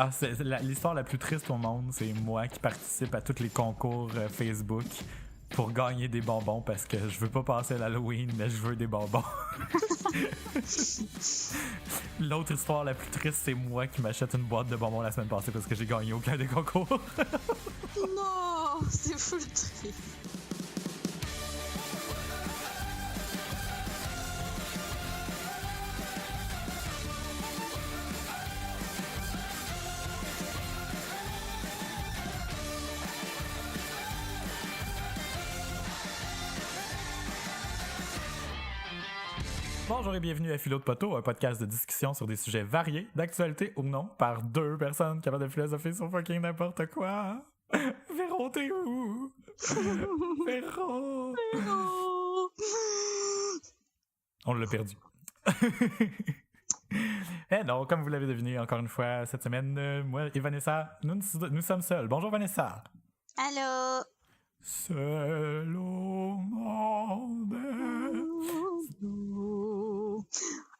Ah, l'histoire la plus triste au monde, c'est moi qui participe à tous les concours Facebook pour gagner des bonbons parce que je veux pas passer à l'Halloween, mais je veux des bonbons. L'autre histoire la plus triste, c'est moi qui m'achète une boîte de bonbons la semaine passée parce que j'ai gagné aucun des concours. Non, c'est full triste. Bonjour et bienvenue à Philo de Poteau, un podcast de discussion sur des sujets variés, d'actualité ou non, par deux personnes capables de philosopher sur fucking n'importe quoi. Véro, t'es où? Véro! On l'a perdu. Eh non, comme vous l'avez deviné, encore une fois, cette semaine, moi et Vanessa, nous sommes seuls. Bonjour Vanessa! Allô? Seul au monde.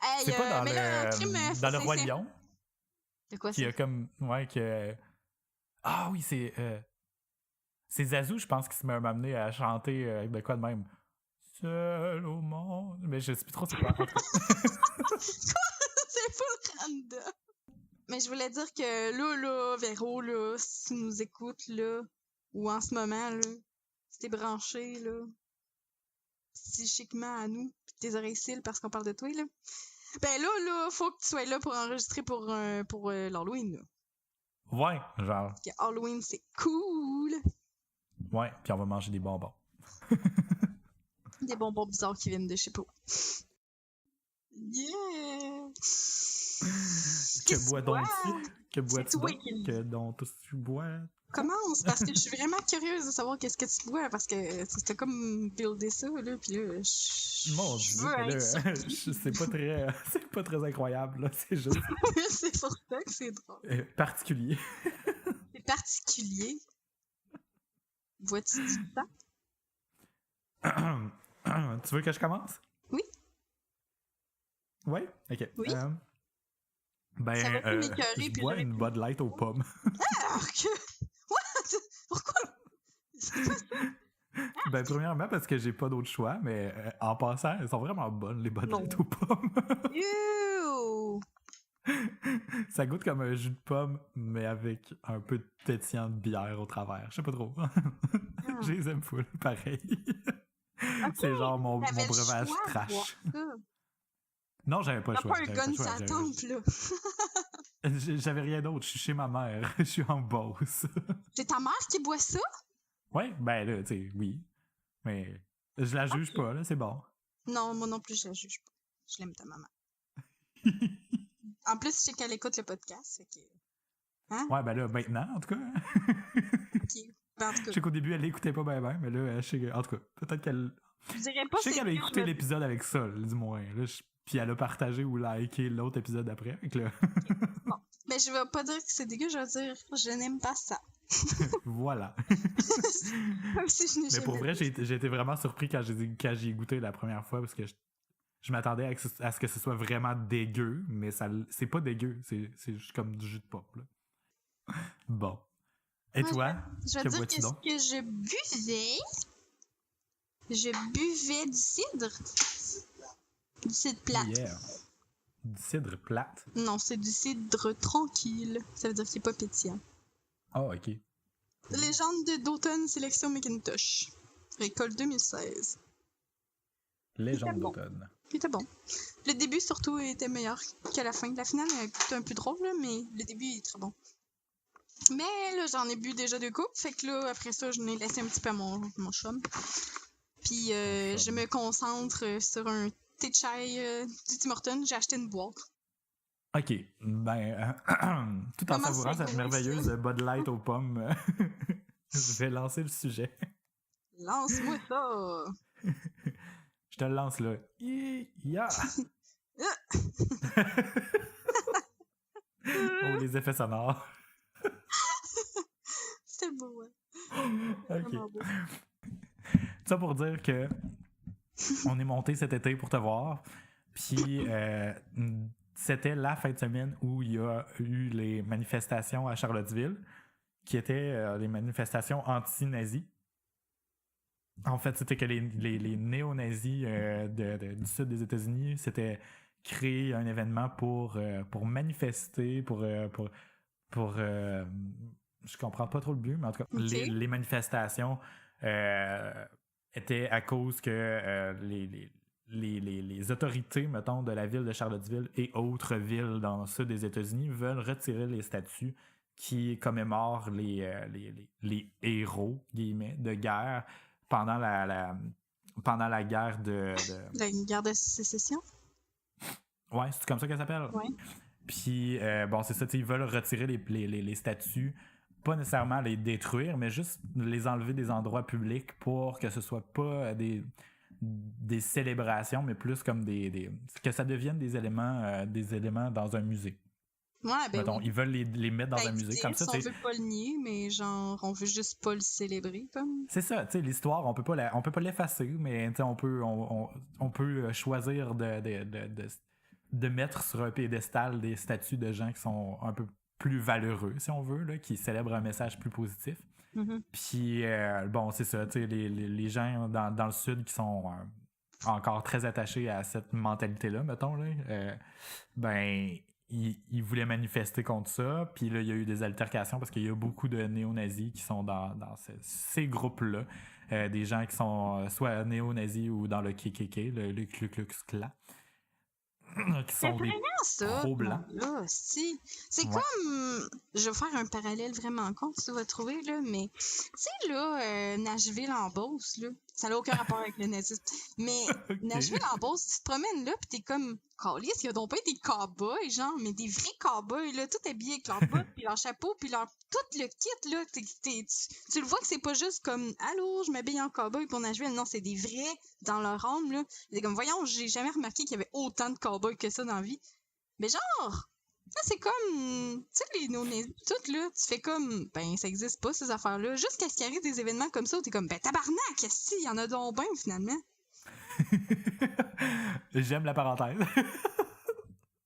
Hey, C'est pas dans mais là, dans le Roi Lion? De quoi Qui c'est? a comme. Ouais, que. Ah oui, c'est. C'est Zazu, je pense, qui se m'a amené à chanter de quoi de même. Seul au monde. Mais je sais plus trop c'est quoi. En tout cas. C'est full random. Mais je voulais dire que là, Véro, là, si tu nous écoutes, là, ou en ce moment, là, si t'es branché, là, psychiquement à nous, pis tes oreilles cils parce qu'on parle de toi, là, ben là, faut que tu sois là pour enregistrer pour l'Halloween, là. Ouais, genre. Parce que Halloween, c'est cool! Ouais, puis on va manger des bonbons. Des bonbons bizarres qui viennent de je sais pas. Yeah! Que bois donc-tu? Que bois-tu toi donc? qui- Que dont tu bois? Commence, parce que je suis vraiment curieuse de savoir qu'est-ce que tu bois, parce que c'était comme builder ça, là, pis là, Mon je Dieu, veux mais être là, surpris. c'est pas très. C'est pas très incroyable, là. C'est juste C'est pour ça que c'est drôle. particulier. C'est particulier. Vois-tu du temps? Tu veux que je commence? Oui. Oui? Ok. Oui. Ça Ben, va m'écœurer, je puis bois j'aurais une pu- Bud Light aux pommes. Ah, que... What? Pourquoi? C'est pas ça. Ben, premièrement, parce que j'ai pas d'autre choix, mais en passant, elles sont vraiment bonnes, les Bud Non. Light aux pommes. Ew! Ça goûte comme un jus de pomme, mais avec un peu de pétillant de bière au travers. Je sais pas trop. Je les aime full, pareil. Ok, C'est genre mon t'avais le breuvage choix de trash. voir ça. Non, j'avais pas le T'as choix. pas un J'avais pas gun le choix. sur la tempe, là. J'avais rien d'autre. Je suis chez ma mère. Je suis en Beauce. C'est ta mère qui boit ça? Ouais, ben là, tu sais, oui. Mais je la juge pas, là, c'est bon. Non, moi non plus, je la juge pas. Je l'aime, ta maman. En plus, je sais qu'elle écoute le podcast, fait que... Hein? Ouais, ben là, maintenant, en tout cas. Ok. Ben, en tout Je cas, sais qu'au début, elle l'écoutait pas bien, mais là, je sais que... En tout cas, peut-être qu'elle... je dirais pas Je sais c'est qu'elle a que je écouté me- l'épisode avec ça, là, du moins. Là, puis elle a partagé ou liké l'autre épisode après. Fait que là, Ben, je vais pas dire que c'est dégueu, je vais dire je n'aime pas ça. voilà. Comme si je n'ai Mais jamais pour vrai, vu. j'ai été vraiment surpris quand j'y ai goûté la première fois parce que je m'attendais à ce que ce soit vraiment dégueu, mais c'est pas dégueu. C'est juste comme du jus de pop, là. Bon. Et Moi, toi? Je vais Que dire bois-tu que ce donc? que je buvais du cidre. Du cidre plat. Oh yeah. Du cidre plate. Non, c'est du cidre tranquille. Ça veut dire qu'il est pas pétillant. Oh, ok. Légende d'automne, sélection Macintosh. Récolte 2016. Légende bon. d'automne. Il était bon. Le début, surtout, était meilleur que la fin. La finale, elle était un peu drôle, là, mais le début, il est très bon. Mais là, j'en ai bu déjà 2 coupes. Fait que là, après ça, je l'ai laissé un petit peu à mon chum. Puis, Ton chum. je me concentre sur un thé de chai du Tim Hortons. J'ai acheté une boîte. Ok. Ben, tout en Comment savourant c'est cette gros, merveilleuse Bud Light aux pommes, je vais lancer le sujet. Lance-moi ça! Je te le lance là. Ya! Oh, les effets sonores. C'était beau, ouais. Ok. Vraiment beau. Ça pour dire que on est monté cet été pour te voir. Puis, tu c'était la fin de semaine où il y a eu les manifestations à Charlottesville, qui étaient les manifestations anti-nazis. En fait, c'était que les néo-nazis du sud des États-Unis s'étaient créé un événement pour manifester, je comprends pas trop le but, mais en tout cas, Ok. les manifestations étaient à cause que les autorités, mettons, de la ville de Charlottesville et autres villes dans le sud des États-Unis veulent retirer les statues qui commémorent les héros, guillemets, de guerre pendant la guerre de... La guerre de sécession? Ouais, c'est comme ça qu'elle s'appelle? Ouais. Puis, bon, c'est ça, ils veulent retirer les statues, pas nécessairement les détruire, mais juste les enlever des endroits publics pour que ce soit pas des célébrations, mais plus comme que ça devienne des éléments dans un musée. Ouais, ben Mettons, oui. ils veulent les mettre dans un musée, Dire, comme ça, si on veut pas le nier, mais genre, on veut juste pas le célébrer, comme. c'est ça, tu sais, l'histoire, on peut pas l'effacer, mais on peut choisir de mettre sur un piédestal des statues de gens qui sont un peu plus valeureux, si on veut, là, qui célèbrent un message plus positif. Mm-hmm. Puis, bon, c'est ça, tu sais, les gens dans le sud qui sont encore très attachés à cette mentalité-là, mettons, là, ben, ils voulaient manifester contre ça. Puis là, il y a eu des altercations parce qu'il y a beaucoup de néo-nazis qui sont dans ces groupes-là. Des gens qui sont soit néo-nazis ou dans le KKK, le Ku Klux Klan. Qui sont des ça, pro-blancs. là, si. C'est Ouais. comme. Je vais faire un parallèle vraiment con, tu vas trouver, là, mais. Tu sais, là, Nashville en Beauce, là. Ça n'a aucun rapport avec le nazisme. Mais Ok. Nashville en Beauce, tu te promènes là, pis t'es comme. Calisse, il y a donc pas des cowboys, genre, mais des vrais cowboys, là, tout habillés avec leurs bottes, pis leur chapeau, pis leur. Tout le kit, là. Tu le vois que c'est pas juste comme. Allô, je m'habille en cowboy pour Nashville. Non, c'est des vrais dans leur âme, là. C'est comme, voyons, j'ai jamais remarqué qu'il y avait autant de cowboys que ça dans la vie. Mais genre, ça c'est comme, tu sais, les non-nazis, tout là, tu fais comme, ben ça existe pas ces affaires-là. Jusqu'à ce qu'il arrive des événements comme ça où t'es comme, ben tabarnak, qu'est-ce qu'il y en a donc ben finalement. J'aime la parenthèse.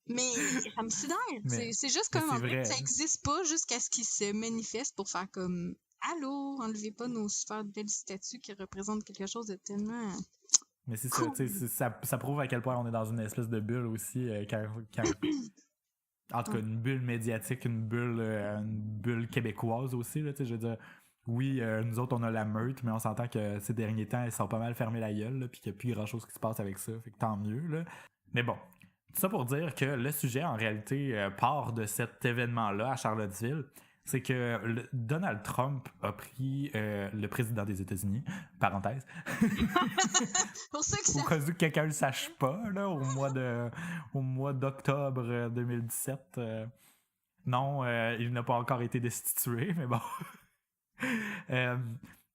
Mais ça me sidère. Mais- C'est juste mais comme, c'est en fait, vrai. ça existe pas jusqu'à ce qu'ils se manifestent pour faire comme, allô, enlevez pas nos super belles statues qui représentent quelque chose de tellement. Mais c'est Cool. ça, tu sais, ça prouve à quel point on est dans une espèce de bulle aussi, en tout cas, une bulle médiatique, une bulle québécoise aussi, là, tu sais, je veux dire, oui, nous autres, on a la meute, mais on s'entend que ces derniers temps, ils sont pas mal fermés la gueule, là, puis qu'il n'y a plus grand-chose qui se passe avec ça, fait que tant mieux, là. Mais bon, tout ça pour dire que le sujet, en réalité, part de cet événement-là à Charlottesville. C'est que Donald Trump a pris le président des États-Unis, parenthèse, Pour ceux qui au savent. cas où quelqu'un le sache pas, là, au mois d'octobre 2017. Non, il n'a pas encore été destitué, mais bon.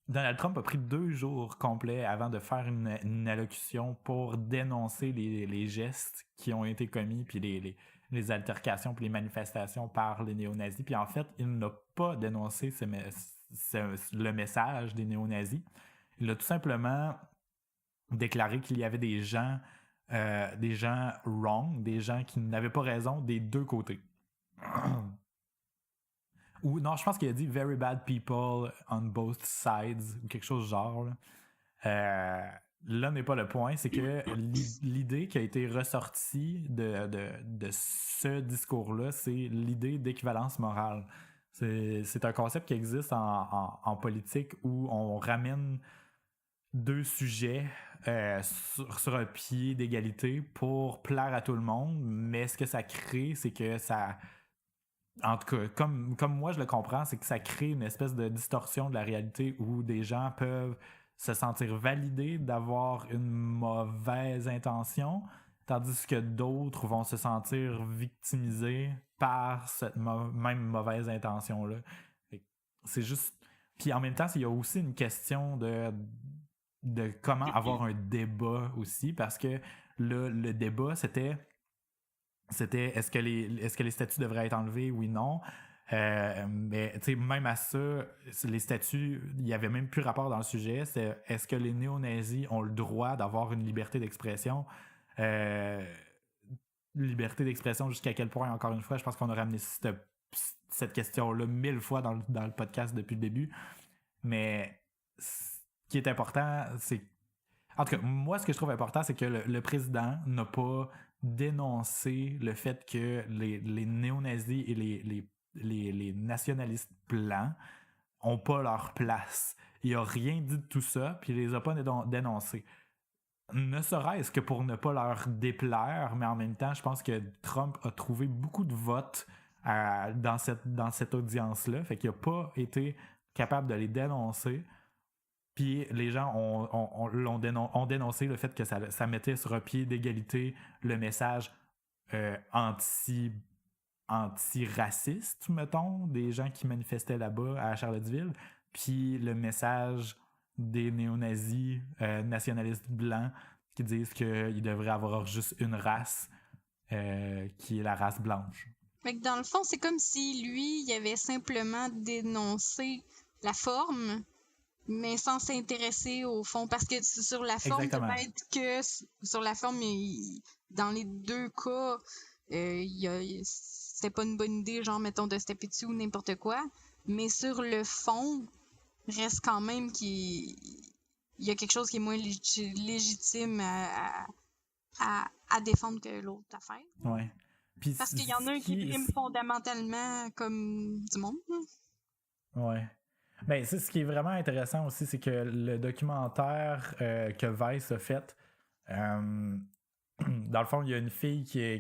Donald Trump a pris 2 jours complets avant de faire une allocution pour dénoncer les gestes qui ont été commis, puis les altercations, puis les manifestations par les néo-nazis. Puis en fait, il n'a pas dénoncé le message des néo-nazis. Il a tout simplement déclaré qu'il y avait des gens wrong, des gens qui n'avaient pas raison des deux côtés. Ou non, je pense qu'il a dit very bad people on both sides ou quelque chose du genre. Là n'est pas le point, c'est que l'idée qui a été ressortie de ce discours-là, c'est l'idée d'équivalence morale. C'est un concept qui existe en politique où on ramène 2 sujets sur un pied d'égalité pour plaire à tout le monde, mais ce que ça crée, c'est que ça... En tout cas, comme moi je le comprends, c'est que ça crée une espèce de distorsion de la réalité où des gens peuvent se sentir validés d'avoir une mauvaise intention, tandis que d'autres vont se sentir victimisés par cette même mauvaise intention-là. C'est juste... Puis en même temps, il y a aussi une question de comment avoir un débat aussi, parce que le débat, c'était est-ce que les statues devraient être enlevées, oui, non. Mais tu sais, même à ça, les statues, il n'y avait même plus rapport dans le sujet. C'est est-ce que les néo-nazis ont le droit d'avoir une liberté d'expression? liberté d'expression, jusqu'à quel point, encore une fois, je pense qu'on a ramené cette question-là 1000 fois dans le podcast depuis le début. Mais ce qui est important, c'est... En tout cas, moi, ce que je trouve important, c'est que le président n'a pas dénoncé le fait que les néo-nazis et les nationalistes blancs ont pas leur place. Il a rien dit de tout ça, puis il les a pas dénoncés. Ne serait-ce que pour ne pas leur déplaire, mais en même temps, je pense que Trump a trouvé beaucoup de votes dans cette audience-là, fait qu'il n'a pas été capable de les dénoncer. Puis les gens ont dénoncé le fait que ça mettait sur un pied d'égalité le message anti-raciste, mettons, des gens qui manifestaient là-bas à Charlottesville, puis le message des néo-nazis nationalistes blancs qui disent qu'il devrait avoir juste une race qui est la race blanche. Fait que dans le fond, c'est comme si lui, il avait simplement dénoncé la forme, mais sans s'intéresser au fond. Parce que sur la forme, Exactement. peut-être que sur la forme, dans les deux cas, c'était pas une bonne idée, genre, mettons, de se taper dessus ou n'importe quoi. Mais sur le fond, reste quand même qu'il y a quelque chose qui est moins légitime à défendre que l'autre affaire. Ouais. Puis parce qu'il y en a un qui prime fondamentalement comme du monde. Ouais. Ben, c'est ce qui est vraiment intéressant aussi, c'est que le documentaire que Vice a fait, dans le fond, il y a une fille qui a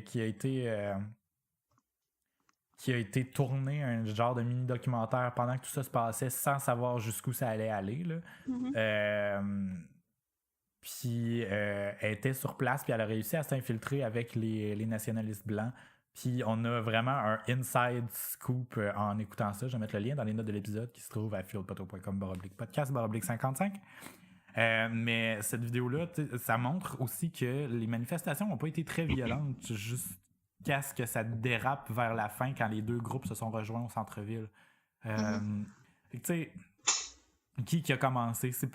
été tournée, un genre de mini-documentaire pendant que tout ça se passait sans savoir jusqu'où ça allait aller. Là. Mm-hmm. Puis elle était sur place, puis elle a réussi à s'infiltrer avec les nationalistes blancs. Puis on a vraiment un inside scoop en écoutant ça. Je vais mettre le lien dans les notes de l'épisode qui se trouve à fieldpoteau.com/podcast/55. Mais cette vidéo-là, ça montre aussi que les manifestations n'ont pas été très violentes jusqu'à ce que ça dérape vers la fin quand les deux groupes se sont rejoints au centre-ville. Tu sais, qui a commencé? C'est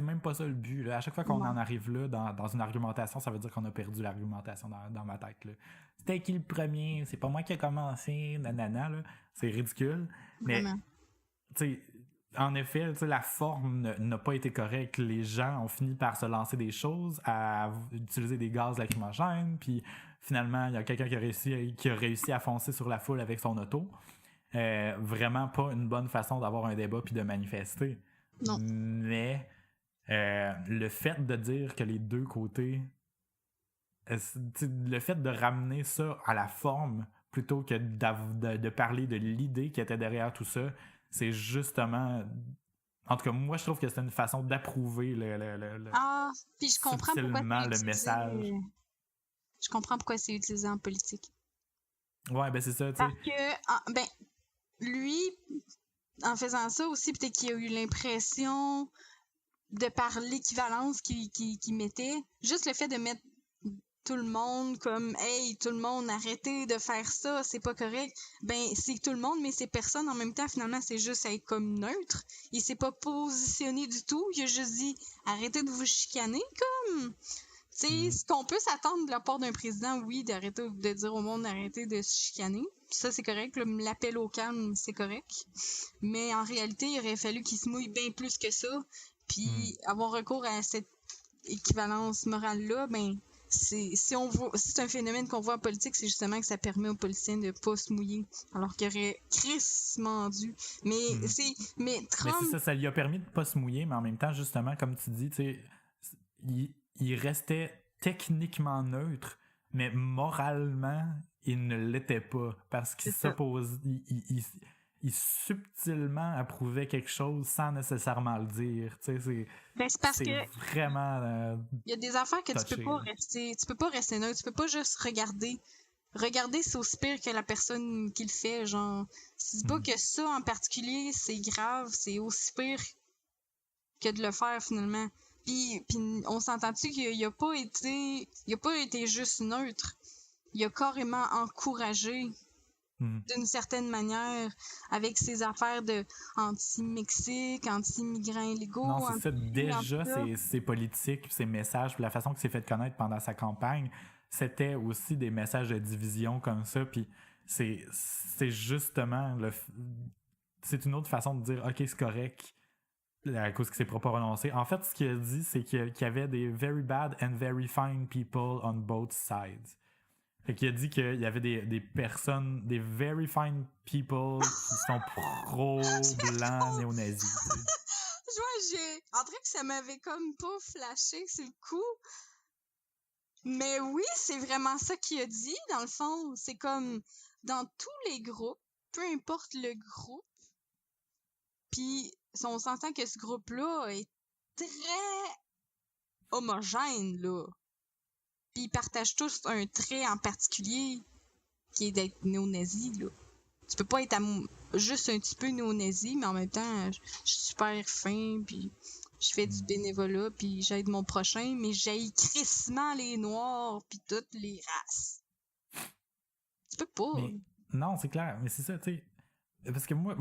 même pas ça le but. Là. À chaque fois qu'on en arrive là dans une argumentation, ça veut dire qu'on a perdu l'argumentation dans ma tête. Là. C'était qui le premier? C'est pas moi qui a commencé, nanana. Là. C'est ridicule. Mais, tu sais, en effet, la forme n'a pas été correcte. Les gens ont fini par se lancer des choses, à utiliser des gaz lacrymogènes, puis finalement, il y a quelqu'un qui a réussi à foncer sur la foule avec son auto. Vraiment pas une bonne façon d'avoir un débat puis de manifester. Non. Mais le fait de dire que les deux côtés... le fait de ramener ça à la forme plutôt que de parler de l'idée qui était derrière tout ça, c'est justement... En tout cas, moi, je trouve que c'est une façon d'approuver puis je comprends pourquoi le message. Je comprends pourquoi c'est utilisé en politique. Ouais, ben c'est ça, tu sais. Parce que, lui, en faisant ça aussi, peut-être qu'il a eu l'impression de par l'équivalence qu'il mettait. Juste le fait de mettre tout le monde comme « Hey, tout le monde, arrêtez de faire ça, c'est pas correct », ben c'est tout le monde, mais c'est personne en même temps, finalement, c'est juste être comme neutre. Il s'est pas positionné du tout, il a juste dit « Arrêtez de vous chicaner », comme... Tu sais, ce qu'on peut s'attendre de la part d'un président, oui, d'arrêter de dire au monde d'arrêter de se chicaner. Ça, c'est correct. L'appel au calme, c'est correct. Mais en réalité, il aurait fallu qu'il se mouille bien plus que ça. Puis avoir recours à cette équivalence morale-là, ben, c'est un phénomène qu'on voit en politique, c'est justement que ça permet aux politiciens de pas se mouiller. Alors qu'il aurait crissement dû. Mais Trump... Mais c'est ça lui a permis de pas se mouiller, mais en même temps, justement, comme tu dis, tu sais, il restait techniquement neutre, mais moralement, il ne l'était pas. Parce qu'il s'oppose. Il subtilement approuvait quelque chose sans nécessairement le dire. Tu sais, c'est parce que vraiment. Il y a des affaires que tu peux pas rester neutre. Tu peux pas juste regarder. Regarder, c'est aussi pire que la personne qui le fait. Genre, si c'est pas que ça en particulier, c'est grave, c'est aussi pire que de le faire finalement. Puis on s'entend-tu qu'il a pas été juste neutre. Il a carrément encouragé d'une certaine manière avec ses affaires de anti-Mexique, anti-migrants illégaux. Non, c'est ça. Déjà, ses politiques, ses messages, puis la façon que c'est fait connaître pendant sa campagne, c'était aussi des messages de division comme ça, puis c'est justement c'est une autre façon de dire ok, c'est correct à cause qu'il s'est pas prononcé. En fait, ce qu'il a dit, c'est qu'il y avait des very bad and very fine people on both sides. Fait qu'il a dit qu'il y avait des personnes, des very fine people qui sont pro-blancs néo-nazis. Je vois, en vrai que ça m'avait comme pas flashé sur le coup. Mais oui, c'est vraiment ça qu'il a dit, dans le fond. C'est comme, dans tous les groupes, peu importe le groupe, puis on s'entend que ce groupe-là est très homogène, là. Puis ils partagent tous un trait en particulier, qui est d'être néo-nazi, là. Tu peux pas être juste un petit peu néo-nazi, mais en même temps, je suis super fin, puis je fais du bénévolat, puis j'aide mon prochain, mais j'haïs crissement les Noirs, puis toutes les races. Tu peux pas. Mais non, c'est clair, mais c'est ça, tu sais. Parce que moi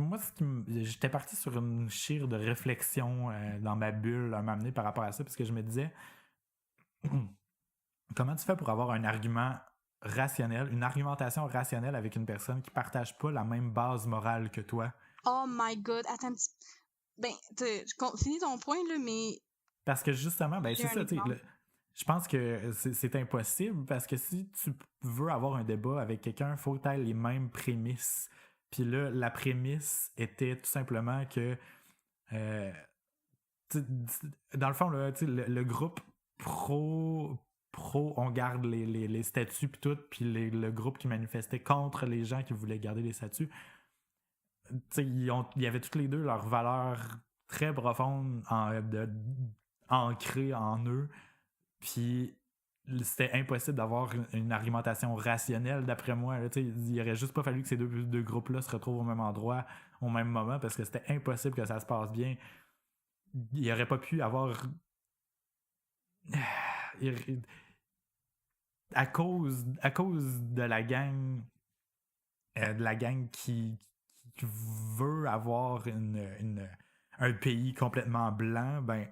j'étais parti sur une chire de réflexion dans ma bulle à m'amener par rapport à ça, parce que je me disais, comment tu fais pour avoir un argument rationnel, une argumentation rationnelle avec une personne qui partage pas la même base morale que toi? Oh my god, attends un petit... Ben, finis ton point, là, mais... Parce que justement, ben c'est ça, tu sais, je pense que c'est impossible, parce que si tu veux avoir un débat avec quelqu'un, il faut que tu aies les mêmes prémices. Puis là, la prémisse était tout simplement que dans le fond, là, le groupe pro, on garde les statuts puis tout, puis le groupe qui manifestait contre les gens qui voulaient garder les statuts, il y avait toutes les deux leurs valeurs très profondes ancrées en eux, puis c'était impossible d'avoir une argumentation rationnelle, d'après moi. Là, il aurait juste pas fallu que ces deux groupes-là se retrouvent au même endroit, au même moment, parce que c'était impossible que ça se passe bien. Il n'y aurait pas pu avoir... À cause de la gang qui veut avoir un pays complètement blanc, ben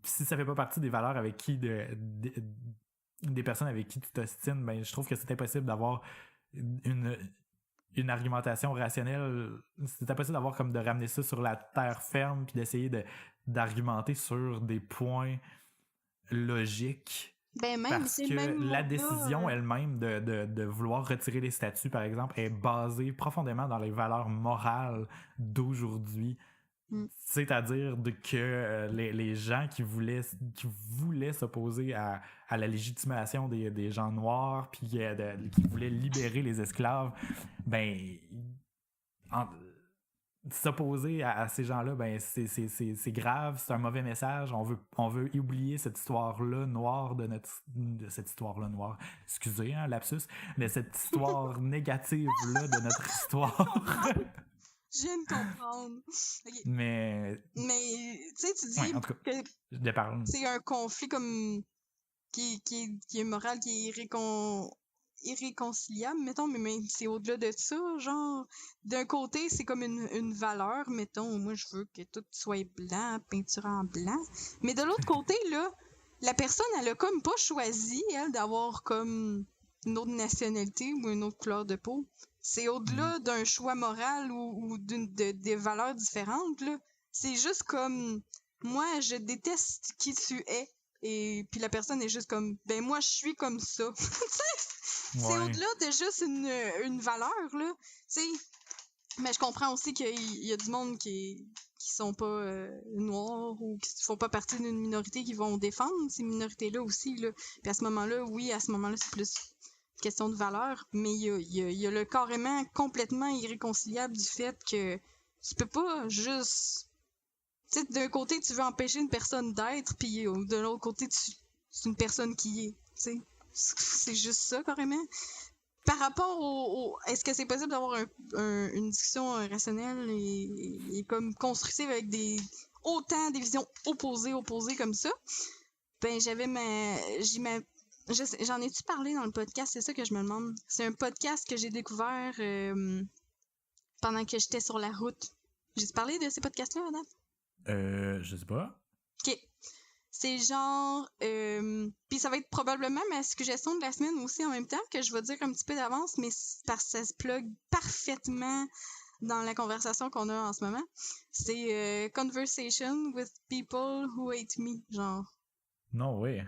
si ça fait pas partie des valeurs avec qui des personnes avec qui tu t'ostines, ben je trouve que c'est impossible d'avoir une argumentation rationnelle. C'est impossible d'avoir comme de ramener ça sur la terre ferme puis d'essayer d'argumenter sur des points logiques. Ben même, parce que la décision elle-même de vouloir retirer les statuts, par exemple, est basée profondément dans les valeurs morales d'aujourd'hui. C'est-à-dire que les gens qui voulaient s'opposer à la légitimation des gens noirs, puis qui voulaient libérer les esclaves, ben s'opposer à ces gens-là, ben c'est grave, c'est un mauvais message. On veut oublier cette histoire-là noire de cette histoire-là noire. Excusez, hein, lapsus, mais cette histoire négative-là de notre histoire. Je viens de comprendre. Okay. Mais tu sais, tu dis en tout cas, que c'est un conflit comme qui est moral, qui est irréconciliable, mettons, mais c'est au-delà de ça, genre, d'un côté, c'est comme une valeur, mettons, moi, je veux que tout soit blanc, peinture en blanc, mais de l'autre côté, là, la personne, elle a comme pas choisi, elle, d'avoir comme une autre nationalité ou une autre couleur de peau. C'est au-delà d'un choix moral ou des valeurs différentes, là. C'est juste comme, moi, je déteste qui tu es. Et puis la personne est juste comme, ben moi, je suis comme ça. C'est au-delà de juste une valeur, là. Tu sais, mais je comprends aussi qu'il y a du monde qui sont pas noirs ou qui font pas partie d'une minorité qui vont défendre ces minorités-là aussi, là. Puis à ce moment-là, c'est plus question de valeur, mais il y a le carrément complètement irréconciliable du fait que tu peux pas juste... Tu sais, d'un côté, tu veux empêcher une personne d'être, puis de l'autre côté, c'est une personne qui est, tu sais. C'est juste ça, carrément. Par rapport au est-ce que c'est possible d'avoir une discussion rationnelle et comme constructive avec autant des visions opposées comme ça? Ben, j'en ai-tu parlé dans le podcast? C'est ça que je me demande. C'est un podcast que j'ai découvert pendant que j'étais sur la route. J'ai parlé de ces podcasts-là, Adam? Je sais pas. OK. C'est genre... puis ça va être probablement ma suggestion de la semaine aussi en même temps, que je vais dire un petit peu d'avance, mais parce que ça se plug parfaitement dans la conversation qu'on a en ce moment. C'est Conversation with People Who Hate Me, genre. Non, oui.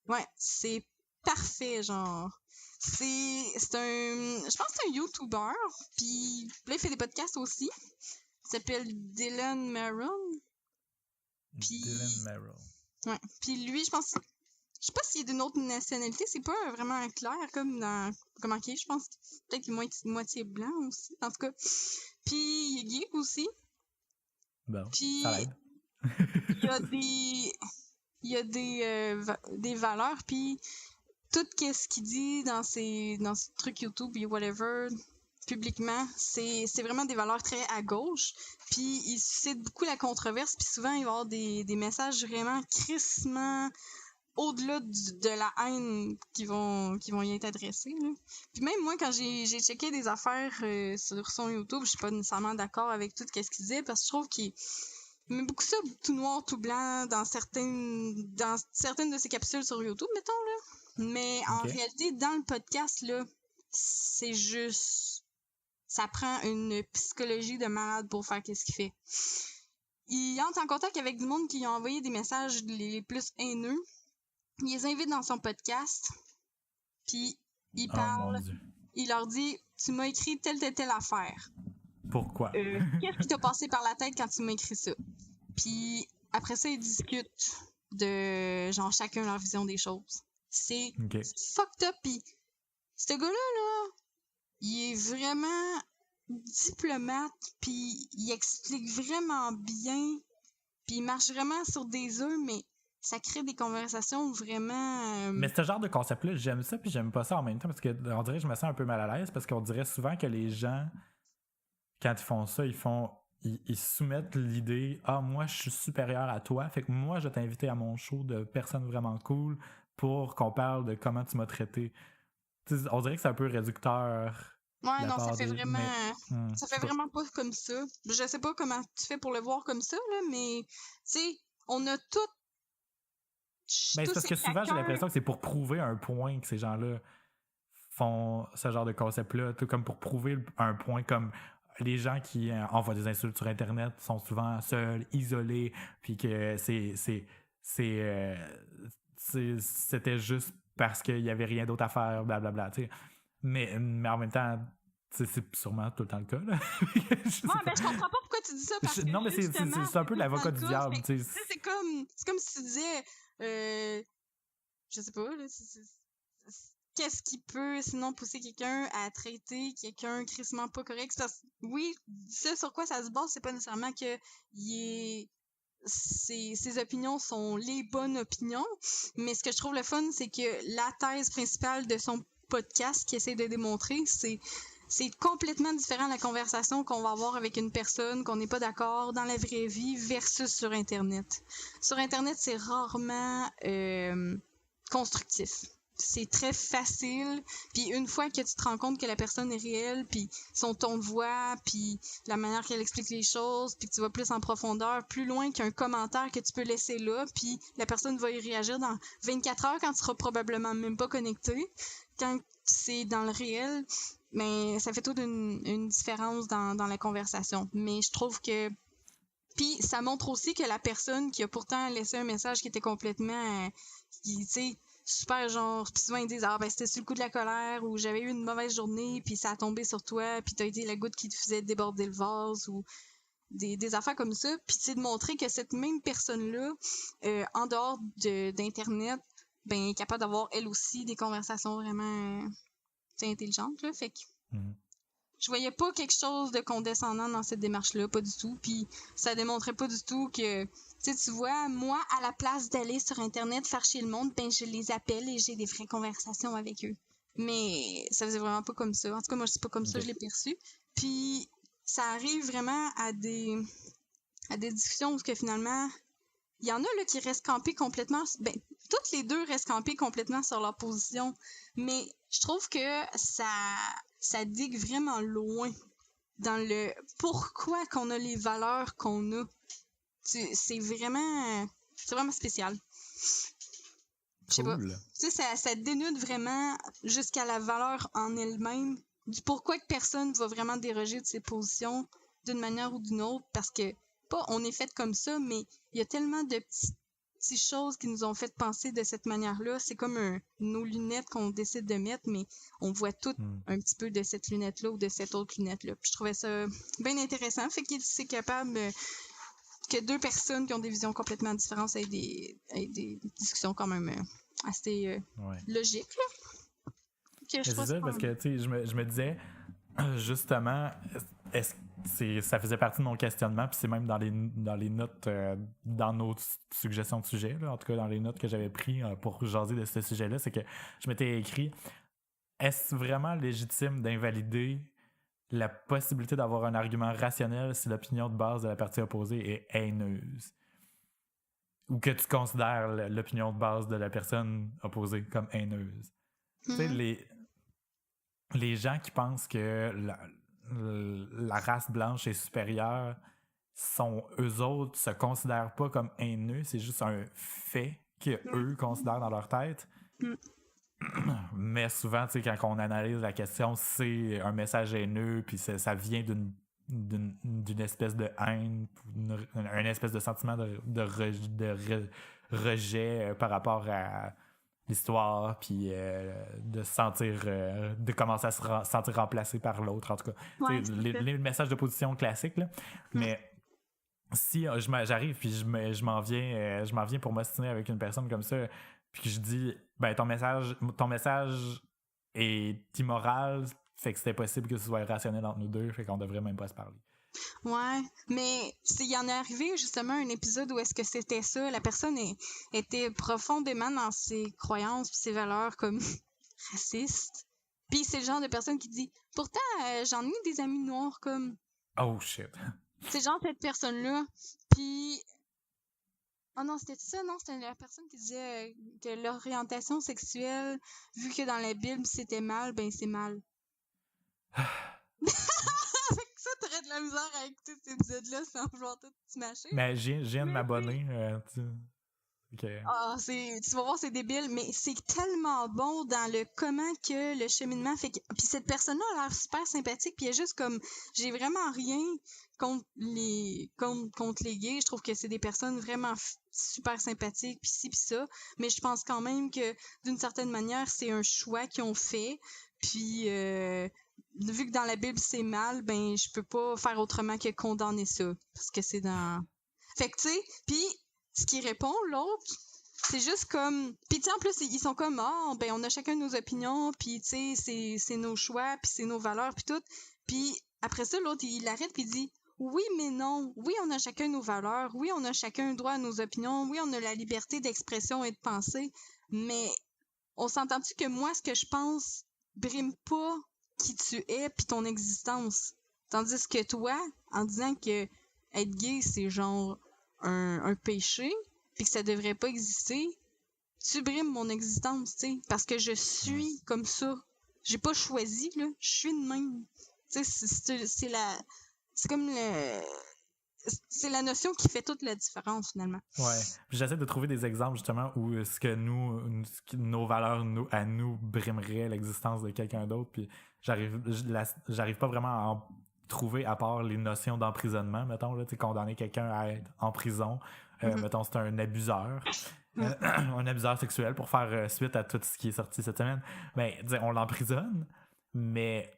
Ouais, c'est parfait, genre. C'est un... Je pense que c'est un YouTuber, puis là, il fait des podcasts aussi. Il s'appelle Dylan Maron. Puis... Dylan Merrill. Ouais. Puis lui, je pense... Je sais pas s'il est d'une autre nationalité, c'est pas vraiment clair comme dans... Comment il est, je pense. Peut-être qu'il est moitié blanc aussi, en tout cas. Puis il est gay aussi. Bon, Puis ça l'aide. il y a des... Il y a des valeurs, puis tout ce qu'il dit dans ses trucs YouTube et whatever, publiquement, c'est vraiment des valeurs très à gauche. Puis il suscite beaucoup la controverse, puis souvent il va y avoir des messages vraiment crissement au-delà de la haine qui vont y être adressés. Là. Puis même moi, quand j'ai checké des affaires sur son YouTube, je suis pas nécessairement d'accord avec tout ce qu'il disait, parce que je trouve qu'il met beaucoup ça tout noir, tout blanc dans certaines de ses capsules sur YouTube, mettons, là. Mais en réalité, dans le podcast, là, c'est juste... Ça prend une psychologie de malade pour faire qu'est-ce qu'il fait. Il entre en contact avec du monde qui lui a envoyé des messages les plus haineux. Il les invite dans son podcast. Puis il parle. Il leur dit, tu m'as écrit telle affaire. Pourquoi? Qu'est-ce qui t'a passé par la tête quand tu m'as écrit ça? Puis après ça, ils discutent de genre chacun leur vision des choses. C'est fucked up. Puis ce gars-là, là, il est vraiment diplomate, puis il explique vraiment bien, puis il marche vraiment sur des œufs, mais ça crée des conversations vraiment... Mais ce genre de concept-là, j'aime ça, puis j'aime pas ça en même temps, parce que on dirait que je me sens un peu mal à l'aise, parce qu'on dirait souvent que les gens, quand ils font ça, ils soumettent l'idée « Ah, moi, je suis supérieur à toi, fait que moi, je vais t'inviter à mon show de personnes vraiment cool pour qu'on parle de comment tu m'as traité. » On dirait que c'est un peu réducteur. Ouais, non, ça fait vraiment... ça fait vraiment pas comme ça. Je sais pas comment tu fais pour le voir comme ça, là, mais, tu sais, on a tout... Ben, c'est parce que souvent, j'ai l'impression que c'est pour prouver un point que ces gens-là font ce genre de concept-là, tout comme pour prouver un point, comme les gens qui envoient des insultes sur Internet sont souvent seuls, isolés, puis que c'était juste parce qu'il y avait rien d'autre à faire, blablabla, tu sais. Mais en même temps, c'est sûrement tout le temps le cas, là. Je comprends pas pourquoi tu dis ça, parce que non, mais c'est un peu l'avocat du diable, tu sais. C'est comme si tu disais, je sais pas, là, qu'est-ce qui peut sinon pousser quelqu'un à traiter quelqu'un crissement pas correct? Parce que, oui, ce sur quoi ça se base, c'est pas nécessairement que ses opinions sont les bonnes opinions, mais ce que je trouve le fun, c'est que la thèse principale de son podcast qu'il essaie de démontrer, c'est complètement différent de la conversation qu'on va avoir avec une personne qu'on n'est pas d'accord dans la vraie vie versus sur Internet. Sur Internet, c'est rarement constructif. C'est très facile, puis une fois que tu te rends compte que la personne est réelle, puis son ton de voix, puis la manière qu'elle explique les choses, puis que tu vas plus en profondeur, plus loin qu'un commentaire que tu peux laisser là, puis la personne va y réagir dans 24 heures quand tu seras probablement même pas connecté. Quand c'est dans le réel, mais ça fait toute une différence dans la conversation. Mais je trouve que... Puis ça montre aussi que la personne qui a pourtant laissé un message qui était complètement... tu sais, super genre... Puis souvent ils disent « Ah ben c'était sur le coup de la colère » ou « J'avais eu une mauvaise journée, puis ça a tombé sur toi, puis t'as été la goutte qui te faisait déborder le vase » ou des affaires comme ça. Puis c'est de montrer que cette même personne-là, en dehors d'Internet, ben est capable d'avoir elle aussi des conversations vraiment intelligentes, là. Fait que je voyais pas quelque chose de condescendant dans cette démarche-là, pas du tout. Puis ça démontrait pas du tout que, tu vois, moi, à la place d'aller sur Internet faire chier le monde, ben je les appelle et j'ai des vraies conversations avec eux. Mais ça faisait vraiment pas comme ça. En tout cas, moi, c'est pas comme ça que je l'ai perçu. Puis ça arrive vraiment à des discussions où que finalement, il y en a là qui restent campés complètement... Ben, toutes les deux restent campés complètement sur leur position. Mais je trouve que ça digue vraiment loin dans le pourquoi qu'on a les valeurs qu'on a. C'est vraiment... C'est vraiment spécial. Je sais pas. Cool. Tu sais, ça dénude vraiment jusqu'à la valeur en elle-même du pourquoi que personne va vraiment déroger de ses positions d'une manière ou d'une autre, parce que, pas on est fait comme ça, mais il y a tellement de petites choses qui nous ont fait penser de cette manière-là. C'est comme nos lunettes qu'on décide de mettre, mais on voit tout un petit peu de cette lunette-là ou de cette autre lunette-là. Puis je trouvais ça bien intéressant. Fait qu'il c'est capable que deux personnes qui ont des visions complètement différentes aient des discussions quand même assez logiques, là. Que je Mais c'est trouve ça, parce que, tu sais, je me disais, justement, ça faisait partie de mon questionnement, puis c'est même dans les notes, dans nos suggestions de sujets, là, en tout cas dans les notes que j'avais prises pour jaser de ce sujet-là, c'est que je m'étais écrit, est-ce vraiment légitime d'invalider la possibilité d'avoir un argument rationnel si l'opinion de base de la partie opposée est haineuse? Ou que tu considères l'opinion de base de la personne opposée comme haineuse? Tu sais, les gens qui pensent que la race blanche est supérieure eux autres se considèrent pas comme haineux, c'est juste un fait qu'eux considèrent dans leur tête. Mais souvent, tu sais, quand on analyse la question, c'est un message haineux, puis ça vient d'une espèce de haine, un espèce de sentiment de rejet par rapport à l'histoire, puis de sentir de commencer à se sentir remplacé par l'autre, en tout cas. Ouais, les messages d'opposition classiques, là. Mais si j'arrive puis je m'en viens pour m'ostiner avec une personne comme ça, puis que je dis ben ton message est immoral, fait que c'était possible que ce soit rationnel entre nous deux, fait qu'on devrait même pas se parler. Ouais, mais il y en est arrivé justement un épisode où est-ce que c'était ça, la personne était profondément dans ses croyances pis ses valeurs comme racistes. Puis c'est le genre de personne qui dit pourtant j'en ai des amis noirs comme Oh shit. c'est genre cette personne-là. Puis oh non, c'était ça, non, c'était la personne qui disait que l'orientation sexuelle, vu que dans la Bible c'était mal, ben c'est mal. Avec ça, t'aurais de la misère à écouter cet épisode-là sans vouloir tout smasher. Mais je viens de m'abonner. Okay. Ah, tu vas voir, c'est débile, mais c'est tellement bon dans le comment que le cheminement fait que. Puis cette personne-là a l'air super sympathique, puis elle est juste comme. J'ai vraiment rien contre les gays. Je trouve que c'est des personnes vraiment super sympathiques, puis ci, puis ça. Mais je pense quand même que d'une certaine manière, c'est un choix qu'ils ont fait. Puis. Vu que dans la Bible c'est mal, ben je peux pas faire autrement que condamner ça. Parce que c'est dans. Fait que tu sais, puis ce qui répond, l'autre, c'est juste comme. Puis tu sais, en plus, ils sont comme ben on a chacun nos opinions, puis tu sais, c'est nos choix, puis c'est nos valeurs, puis tout. Puis après ça, l'autre, il arrête, puis il dit oui, mais non. Oui, on a chacun nos valeurs. Oui, on a chacun droit à nos opinions. Oui, on a la liberté d'expression et de penser. Mais on s'entend-tu que moi, ce que je pense brime pas qui tu es puis ton existence. Tandis que toi, en disant que être gay, c'est genre un péché, puis que ça devrait pas exister, tu brimes mon existence, tu sais, parce que je suis comme ça. J'ai pas choisi, là. Je suis de même. Tu sais, c'est comme c'est la notion qui fait toute la différence, finalement. Ouais. Puis j'essaie de trouver des exemples, justement, où nos valeurs à nous brimeraient l'existence de quelqu'un d'autre, puis j'arrive pas vraiment à en trouver, à part les notions d'emprisonnement, mettons, là, tu sais, condamner quelqu'un à être en prison, mettons, c'est un abuseur. Un abuseur sexuel, pour faire suite à tout ce qui est sorti cette semaine. Ben, on l'emprisonne, mais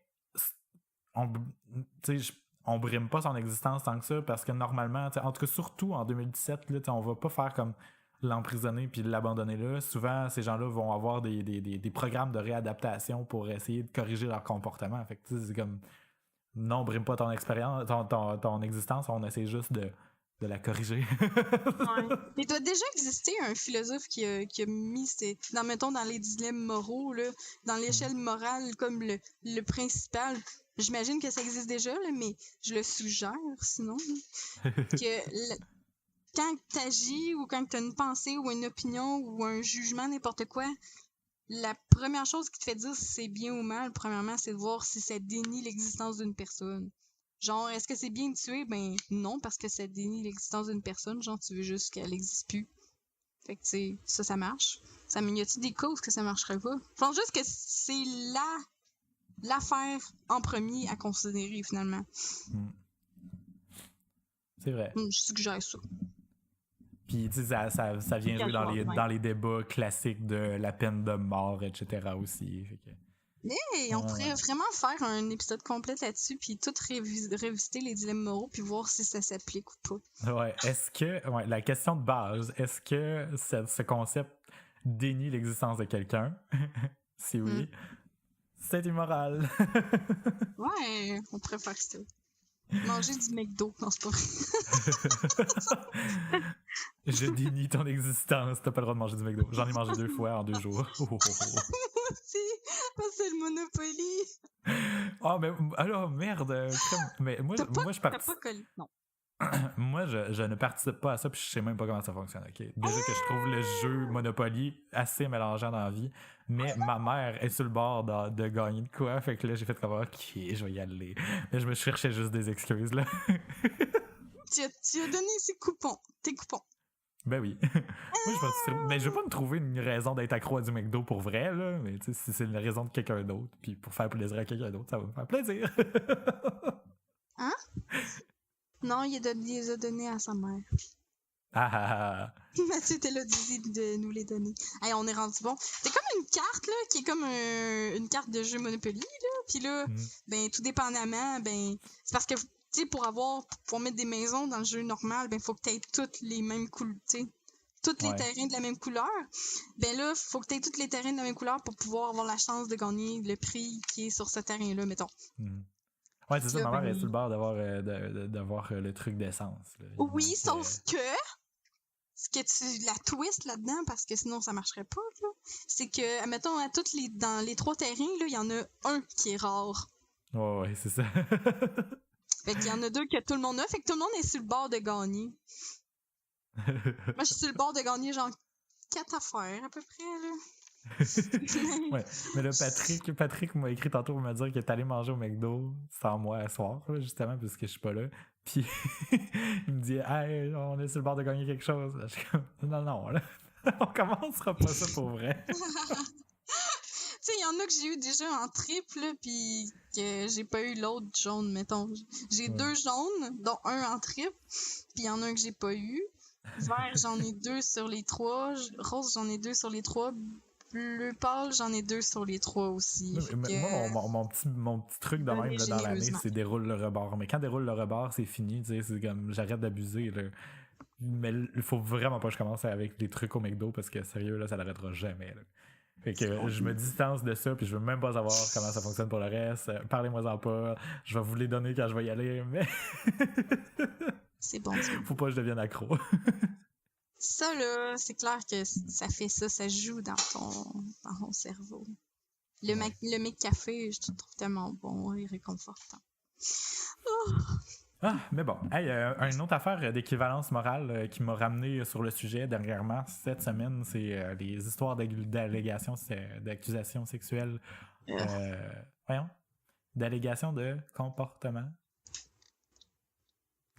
on brime pas son existence tant que ça, parce que normalement, en tout cas surtout en 2017, là, on va pas faire comme l'emprisonner puis l'abandonner là. Souvent, ces gens-là vont avoir des programmes de réadaptation pour essayer de corriger leur comportement. Fait que c'est comme, non, on brime pas ton expérience, ton existence, on essaie juste de la corriger. Ouais. Il doit déjà exister un philosophe qui a mis dans les dilemmes moraux, là, dans l'échelle morale comme le principal. J'imagine que ça existe déjà, là, mais je le suggère sinon. Que quand t'agis ou quand t'as une pensée ou une opinion ou un jugement, n'importe quoi, la première chose qui te fait dire si c'est bien ou mal, premièrement, c'est de voir si ça dénie l'existence d'une personne. Genre, est-ce que c'est bien de tuer? Ben non, parce que ça dénie l'existence d'une personne. Genre, tu veux juste qu'elle n'existe plus. Fait que, tu sais, ça marche. Mais y a-t-il des causes que ça marcherait pas? Je pense juste que c'est l'affaire en premier à considérer, finalement. C'est vrai. Je suggère ça. Puis, tu sais, ça vient jouer dans les débats classiques de la peine de mort, etc. aussi. Fait que... Mais on pourrait vraiment faire un épisode complet là-dessus, puis tout revisiter les dilemmes moraux, puis voir si ça s'applique ou pas. Ouais, la question de base, est-ce que ce concept dénie l'existence de quelqu'un? Si oui, c'est immoral. Ouais, on pourrait faire ça. Manger du McDo, non, c'est pas vrai. Je dénie ton existence, t'as pas le droit de manger du McDo. J'en ai mangé 2 fois en 2 jours. C'est le Monopoly. Oh, mais alors, merde. Mais moi, je participe. T'as pas collé, non. Moi, je ne participe pas à ça, puis je sais même pas comment ça fonctionne, ok? Déjà que je trouve le jeu Monopoly assez mélangeant dans la vie, mais ma mère est sur le bord de gagner de quoi, fait que là, j'ai fait comme, ok, je vais y aller. Mais je me cherchais juste des excuses, là. Tu as donné tes coupons. Ben oui. Moi, je veux pas me trouver une raison d'être accro à du McDo pour vrai, là, mais tu sais, si c'est la raison de quelqu'un d'autre, puis pour faire plaisir à quelqu'un d'autre, ça va me faire plaisir. Hein? Non, il les a donnés à sa mère. Mathieu était là de nous les donner. Hey, on est rendu bon. C'est comme une carte, là, qui est comme une carte de jeu Monopoly, là. Puis là, ben, tout dépendamment, ben, c'est parce que, tu sais, pour mettre des maisons dans le jeu normal, ben, faut que t'aies toutes les mêmes couleurs, tu sais. Tous les terrains de la même couleur. Ben là, faut que t'aies tous les terrains de la même couleur pour pouvoir avoir la chance de gagner le prix qui est sur ce terrain-là, mettons. Ouais, c'est ça, ma mère est sur le bord d'avoir le truc d'essence. Là. Oui, sauf que la twist là-dedans, parce que sinon ça marcherait pas, là, c'est que, admettons, dans les 3 terrains, là, il y en a un qui est rare. Ouais, c'est ça. Fait qu'il y en a 2 que tout le monde a, fait que tout le monde est sur le bord de gagner. Moi, je suis sur le bord de gagner genre 4 affaires, à peu près, là. Ouais, mais là, Patrick m'a écrit tantôt pour me dire qu'il est allé manger au McDo sans moi à soir, là, justement, parce que je suis pas là. Puis il me dit, hey, on est sur le bord de gagner quelque chose. Là, je suis comme, non, là, on commencera pas ça pour vrai. Tu sais, il y en a que j'ai eu déjà en triple, puis que j'ai pas eu l'autre jaune, mettons. J'ai 2 jaunes, dont un en triple, puis il y en a un que j'ai pas eu. Vert, j'en ai 2 sur les 3. Rose, j'en ai 2 sur les 3. Bleu pâle, j'en ai 2 sur les 3 aussi. Moi, mon petit truc de même là, dans l'année, c'est déroule le rebord. Mais quand déroule le rebord, c'est fini. C'est comme j'arrête d'abuser. Là. Mais il faut vraiment pas que je commence avec les trucs au McDo parce que sérieux, là, ça l'arrêtera jamais. Là. Fait que je me distance de ça, puis je veux même pas savoir comment ça fonctionne pour le reste. Parlez-moi-en pas. Je vais vous les donner quand je vais y aller, mais. C'est bon. Faut pas que je devienne accro. Ça, là, c'est clair que ça fait ça joue dans ton cerveau. Le McCafé, je te trouve tellement bon et réconfortant. Oh. Ah, mais bon. Hey, une autre affaire d'équivalence morale qui m'a ramené sur le sujet dernièrement cette semaine, c'est les histoires d'allégations, d'accusations sexuelles. D'allégations de comportement.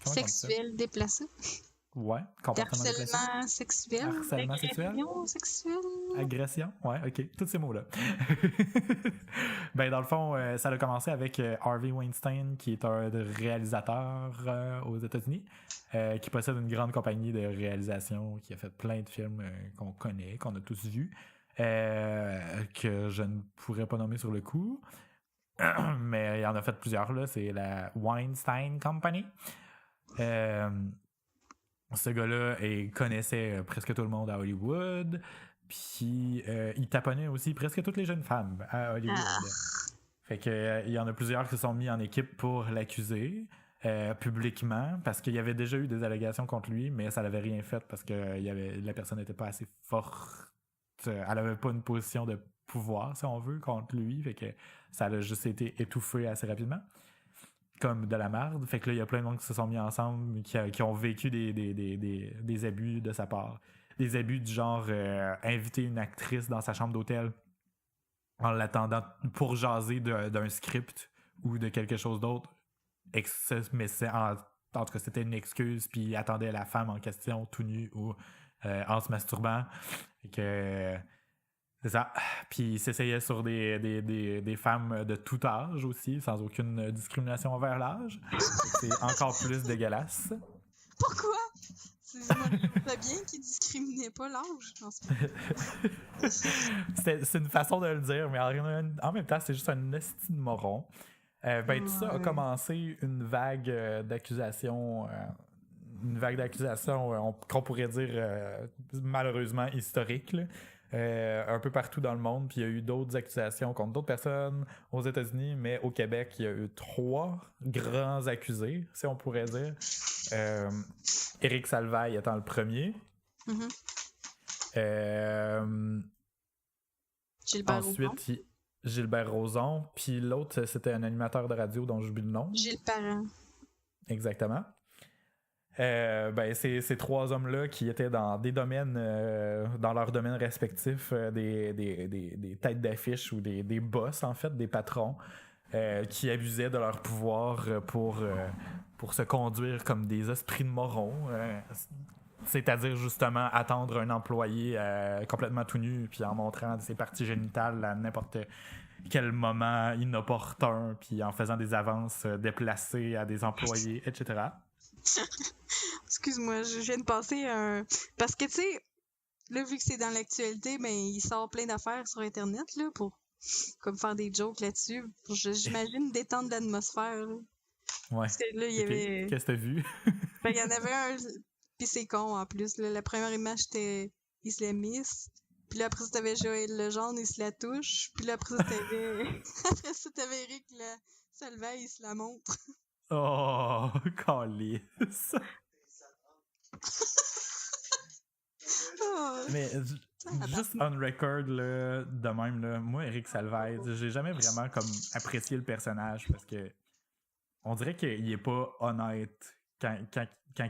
Sexuel déplacé. Ouais, comportement déplacé. Harcèlement sexuel. Harcèlement sexuel. Agression sexuelle. Agression, ouais, ok, tous ces mots-là. Ben, dans le fond, ça a commencé avec Harvey Weinstein, qui est un réalisateur aux États-Unis, qui possède une grande compagnie de réalisation, qui a fait plein de films qu'on connaît, qu'on a tous vus, que je ne pourrais pas nommer sur le coup, mais il en a fait plusieurs, là. C'est la Weinstein Company. Ce gars-là, il connaissait presque tout le monde à Hollywood, puis il taponnait aussi presque toutes les jeunes femmes à Hollywood. Fait que il y en a plusieurs qui se sont mis en équipe pour l'accuser publiquement, parce qu'il y avait déjà eu des allégations contre lui, mais ça n'avait rien fait parce que la personne n'était pas assez forte. Elle avait pas une position de pouvoir, si on veut, contre lui. Fait que ça a juste été étouffé assez rapidement. Comme de la merde. Fait que là, il y a plein de monde qui se sont mis ensemble, qui ont vécu des abus de sa part. Des abus du genre inviter une actrice dans sa chambre d'hôtel en l'attendant pour jaser d'un script ou de quelque chose d'autre. Mais en tout cas, c'était une excuse, puis il attendait la femme en question tout nue ou en se masturbant. Et que c'est ça. Puis il s'essayait sur des femmes de tout âge aussi, sans aucune discrimination envers l'âge. C'est encore plus dégueulasse. Pourquoi? Moi, je trouve ça bien qu'il discriminait pas l'âge. Non, c'est une façon de le dire, mais en même temps, c'est juste un esti de moron. Tout ça a commencé une vague d'accusations. Qu'on pourrait dire malheureusement historique, là. Un peu partout dans le monde, puis il y a eu d'autres accusations contre d'autres personnes aux États-Unis, mais au Québec, il y a eu 3 grands accusés, si on pourrait dire. Éric Salvaille étant le premier. Gilbert Ensuite, Rozon. Gilbert Rozon, puis l'autre, c'était un animateur de radio dont j'oublie le nom. Gilles Parent. Exactement. Ces 3 hommes-là qui étaient dans des domaines, dans leurs domaines respectifs, des têtes d'affiche ou des boss, en fait, des patrons, qui abusaient de leur pouvoir pour se conduire comme des esprits de morons. C'est-à-dire, justement, attendre un employé complètement tout nu, puis en montrant ses parties génitales à n'importe quel moment inopportun, puis en faisant des avances déplacées à des employés, etc. Excuse-moi, je viens de passer un... Parce que, tu sais, là, vu que c'est dans l'actualité, ben, il sort plein d'affaires sur Internet, là, pour comme faire des jokes là-dessus. J'imagine détendre l'atmosphère, là. Ouais. Parce que là, il y avait... Qu'est-ce que t'as vu? Ben, il y en avait un... Puis c'est con, en plus, là. La première image, c'était islamiste. Puis là, après ça, t'avais Joël Legendre, il se la touche. Puis là, après ça, t'avais... après ça, t'avais Éric Salvaille, il se la montre. Oh, calice. Mais juste on record là, de même, là, moi, Éric Salvaille, j'ai jamais vraiment comme apprécié le personnage parce que on dirait qu'il est pas honnête quand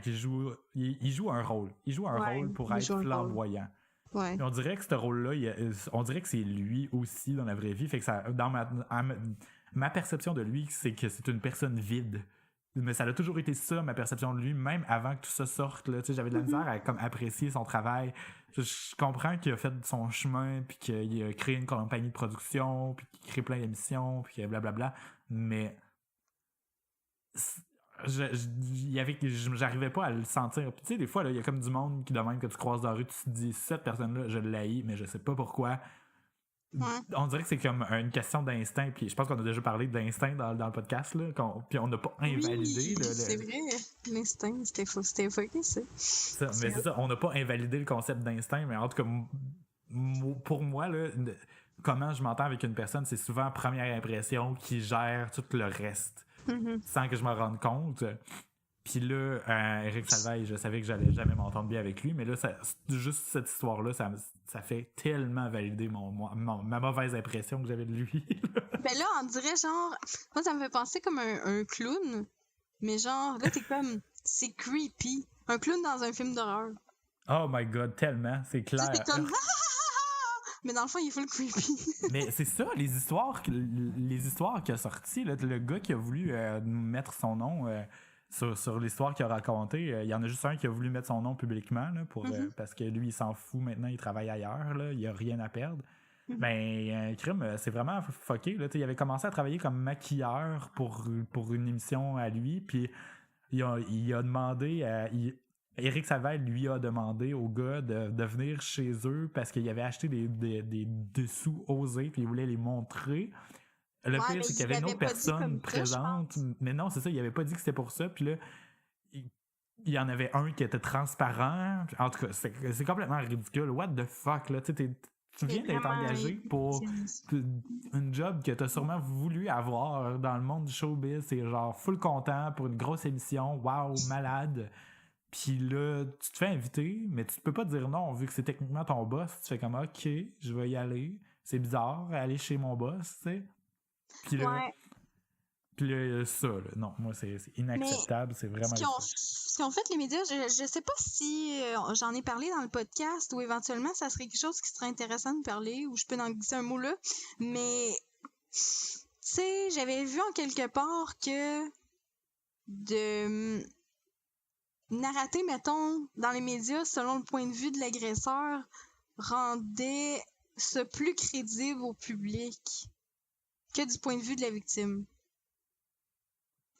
il joue. Il joue un rôle. Il joue un rôle pour être flamboyant. Ouais. Et on dirait que ce rôle-là, on dirait que c'est lui aussi dans la vraie vie. Fait que ça, dans ma perception de lui, c'est que c'est une personne vide. Mais ça a toujours été ça, ma perception de lui, même avant que tout ça sorte. Là, j'avais de la misère à comme, apprécier son travail. Je comprends qu'il a fait son chemin, puis qu'il a créé une compagnie de production, puis qu'il crée plein d'émissions, puis blablabla. Mais j'arrivais pas à le sentir. Puis tu sais, des fois, il y a comme du monde qui, de même que tu croises dans la rue, tu te dis, cette personne-là, je l'haïs, mais je sais pas pourquoi. Ouais. On dirait que c'est comme une question d'instinct, puis je pense qu'on a déjà parlé d'instinct dans le podcast, là, puis on n'a pas invalidé. Oui, c'est vrai, l'instinct, c'était fucké, ça. Mais c'est ça, on n'a pas invalidé le concept d'instinct, mais en tout cas, pour moi, là, comment je m'entends avec une personne, c'est souvent première impression qui gère tout le reste, sans que je me rende compte. Puis là, Éric Salvaille, je savais que j'allais jamais m'entendre bien avec lui, mais là, juste cette histoire-là, ça fait tellement valider ma mauvaise impression que j'avais de lui. Ben là, on dirait genre... Moi, ça me fait penser comme un clown, mais genre, là, t'es comme... C'est creepy. Un clown dans un film d'horreur. Oh my god, tellement, c'est clair. T'es comme... Mais dans le fond, il est full creepy. Mais c'est ça, les histoires qu'il a sorties, là, le gars qui a voulu mettre son nom... Sur l'histoire qu'il a racontée, il y en a juste un qui a voulu mettre son nom publiquement là, parce que lui, il s'en fout maintenant, il travaille ailleurs, là, il a rien à perdre. Crime, c'est vraiment fucké. Là, il avait commencé à travailler comme maquilleur pour une émission à lui, puis il a demandé Éric Salvaille lui a demandé au gars de venir chez eux parce qu'il avait acheté des dessous osés, puis il voulait les montrer. Le pire, c'est qu'il y avait une autre personne présente. Mais non, c'est ça, il avait pas dit que c'était pour ça. Puis là, il y en avait un qui était transparent. En tout cas, c'est complètement ridicule. What the fuck, là? Tu viens d'être engagé pour une job que t'as sûrement voulu avoir dans le monde du showbiz. C'est genre full content pour une grosse émission. Wow, malade. Puis là, tu te fais inviter, mais tu peux pas dire non vu que c'est techniquement ton boss. Tu fais comme, OK, je vais y aller. C'est bizarre, aller chez mon boss, tu sais. Puis là, ça, là, non, moi, c'est inacceptable, c'est vraiment... Ce qu'ont fait les médias, je sais pas si j'en ai parlé dans le podcast ou éventuellement, ça serait quelque chose qui serait intéressant de parler, ou je peux en glisser un mot là, mais, tu sais, j'avais vu en quelque part que narrater, mettons, dans les médias, selon le point de vue de l'agresseur, rendait ça plus crédible au public que du point de vue de la victime.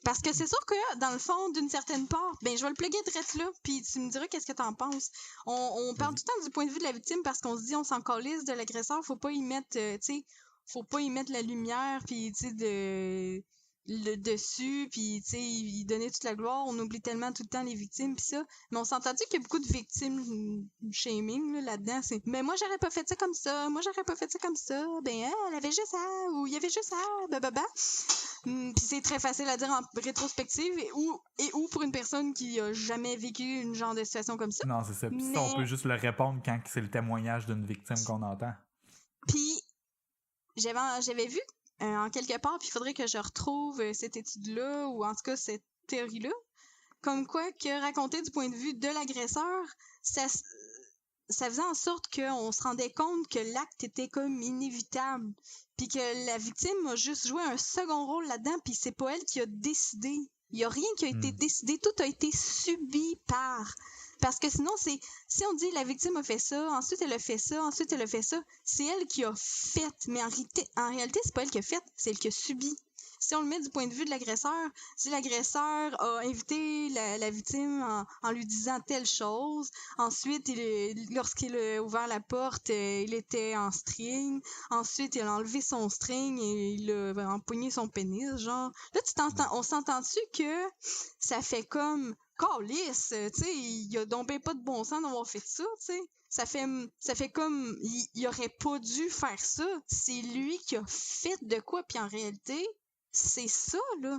Parce que c'est sûr que, dans le fond, d'une certaine part, ben je vais le plugger direct là, puis tu me diras qu'est-ce que t'en penses. On parle tout le temps du point de vue de la victime parce qu'on se dit on s'en calisse de l'agresseur, faut pas y mettre, tu sais, faut pas y mettre la lumière, puis tu sais, le dessus, puis tu sais, y donner toute la gloire. On oublie tellement tout le temps les victimes, puis ça. Mais on s'entend-tu qu'il y a beaucoup de victimes shaming là-dedans? C'est, mais moi, j'aurais pas fait ça comme ça, moi, j'aurais pas fait ça comme ça, ben elle avait juste ça, ou il y avait juste ça, bababa. Puis c'est très facile à dire en rétrospective ou pour une personne qui a jamais vécu une genre de situation comme ça. Non, c'est ça. Puis Mais... ça, on peut juste le répondre quand c'est le témoignage d'une victime qu'on entend. Puis j'avais vu en quelque part, puis il faudrait que je retrouve cette étude-là ou en tout cas cette théorie-là, comme quoi que raconter du point de vue de l'agresseur, ça faisait en sorte qu'on se rendait compte que l'acte était comme inévitable, puis que la victime a juste joué un second rôle là-dedans, puis c'est pas elle qui a décidé. Il y a rien qui a été décidé, tout a été subi par. Parce que sinon, si on dit la victime a fait ça, ensuite elle a fait ça, ensuite elle a fait ça, c'est elle qui a fait. Mais en réalité, c'est pas elle qui a fait, c'est elle qui a subi. Si on le met du point de vue de l'agresseur, si l'agresseur a invité la victime en lui disant telle chose, ensuite, lorsqu'il a ouvert la porte, il était en string, ensuite, il a enlevé son string et il a empoigné son pénis, genre. Là, on s'entend-tu que ça fait comme calisse, tu sais, il y a donc ben pas de bon sens d'avoir fait ça, tu sais. Ça fait comme il aurait pas dû faire ça. C'est lui qui a fait de quoi, puis en réalité, c'est ça, là.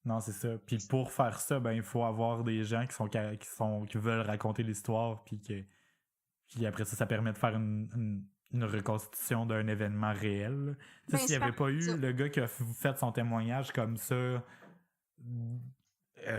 Non, c'est ça. Puis pour faire ça, ben il faut avoir des gens qui veulent raconter l'histoire, puis après ça permet de faire une reconstitution d'un événement réel. Tu sais, s'il n'y avait pas eu le gars qui a fait son témoignage comme ça,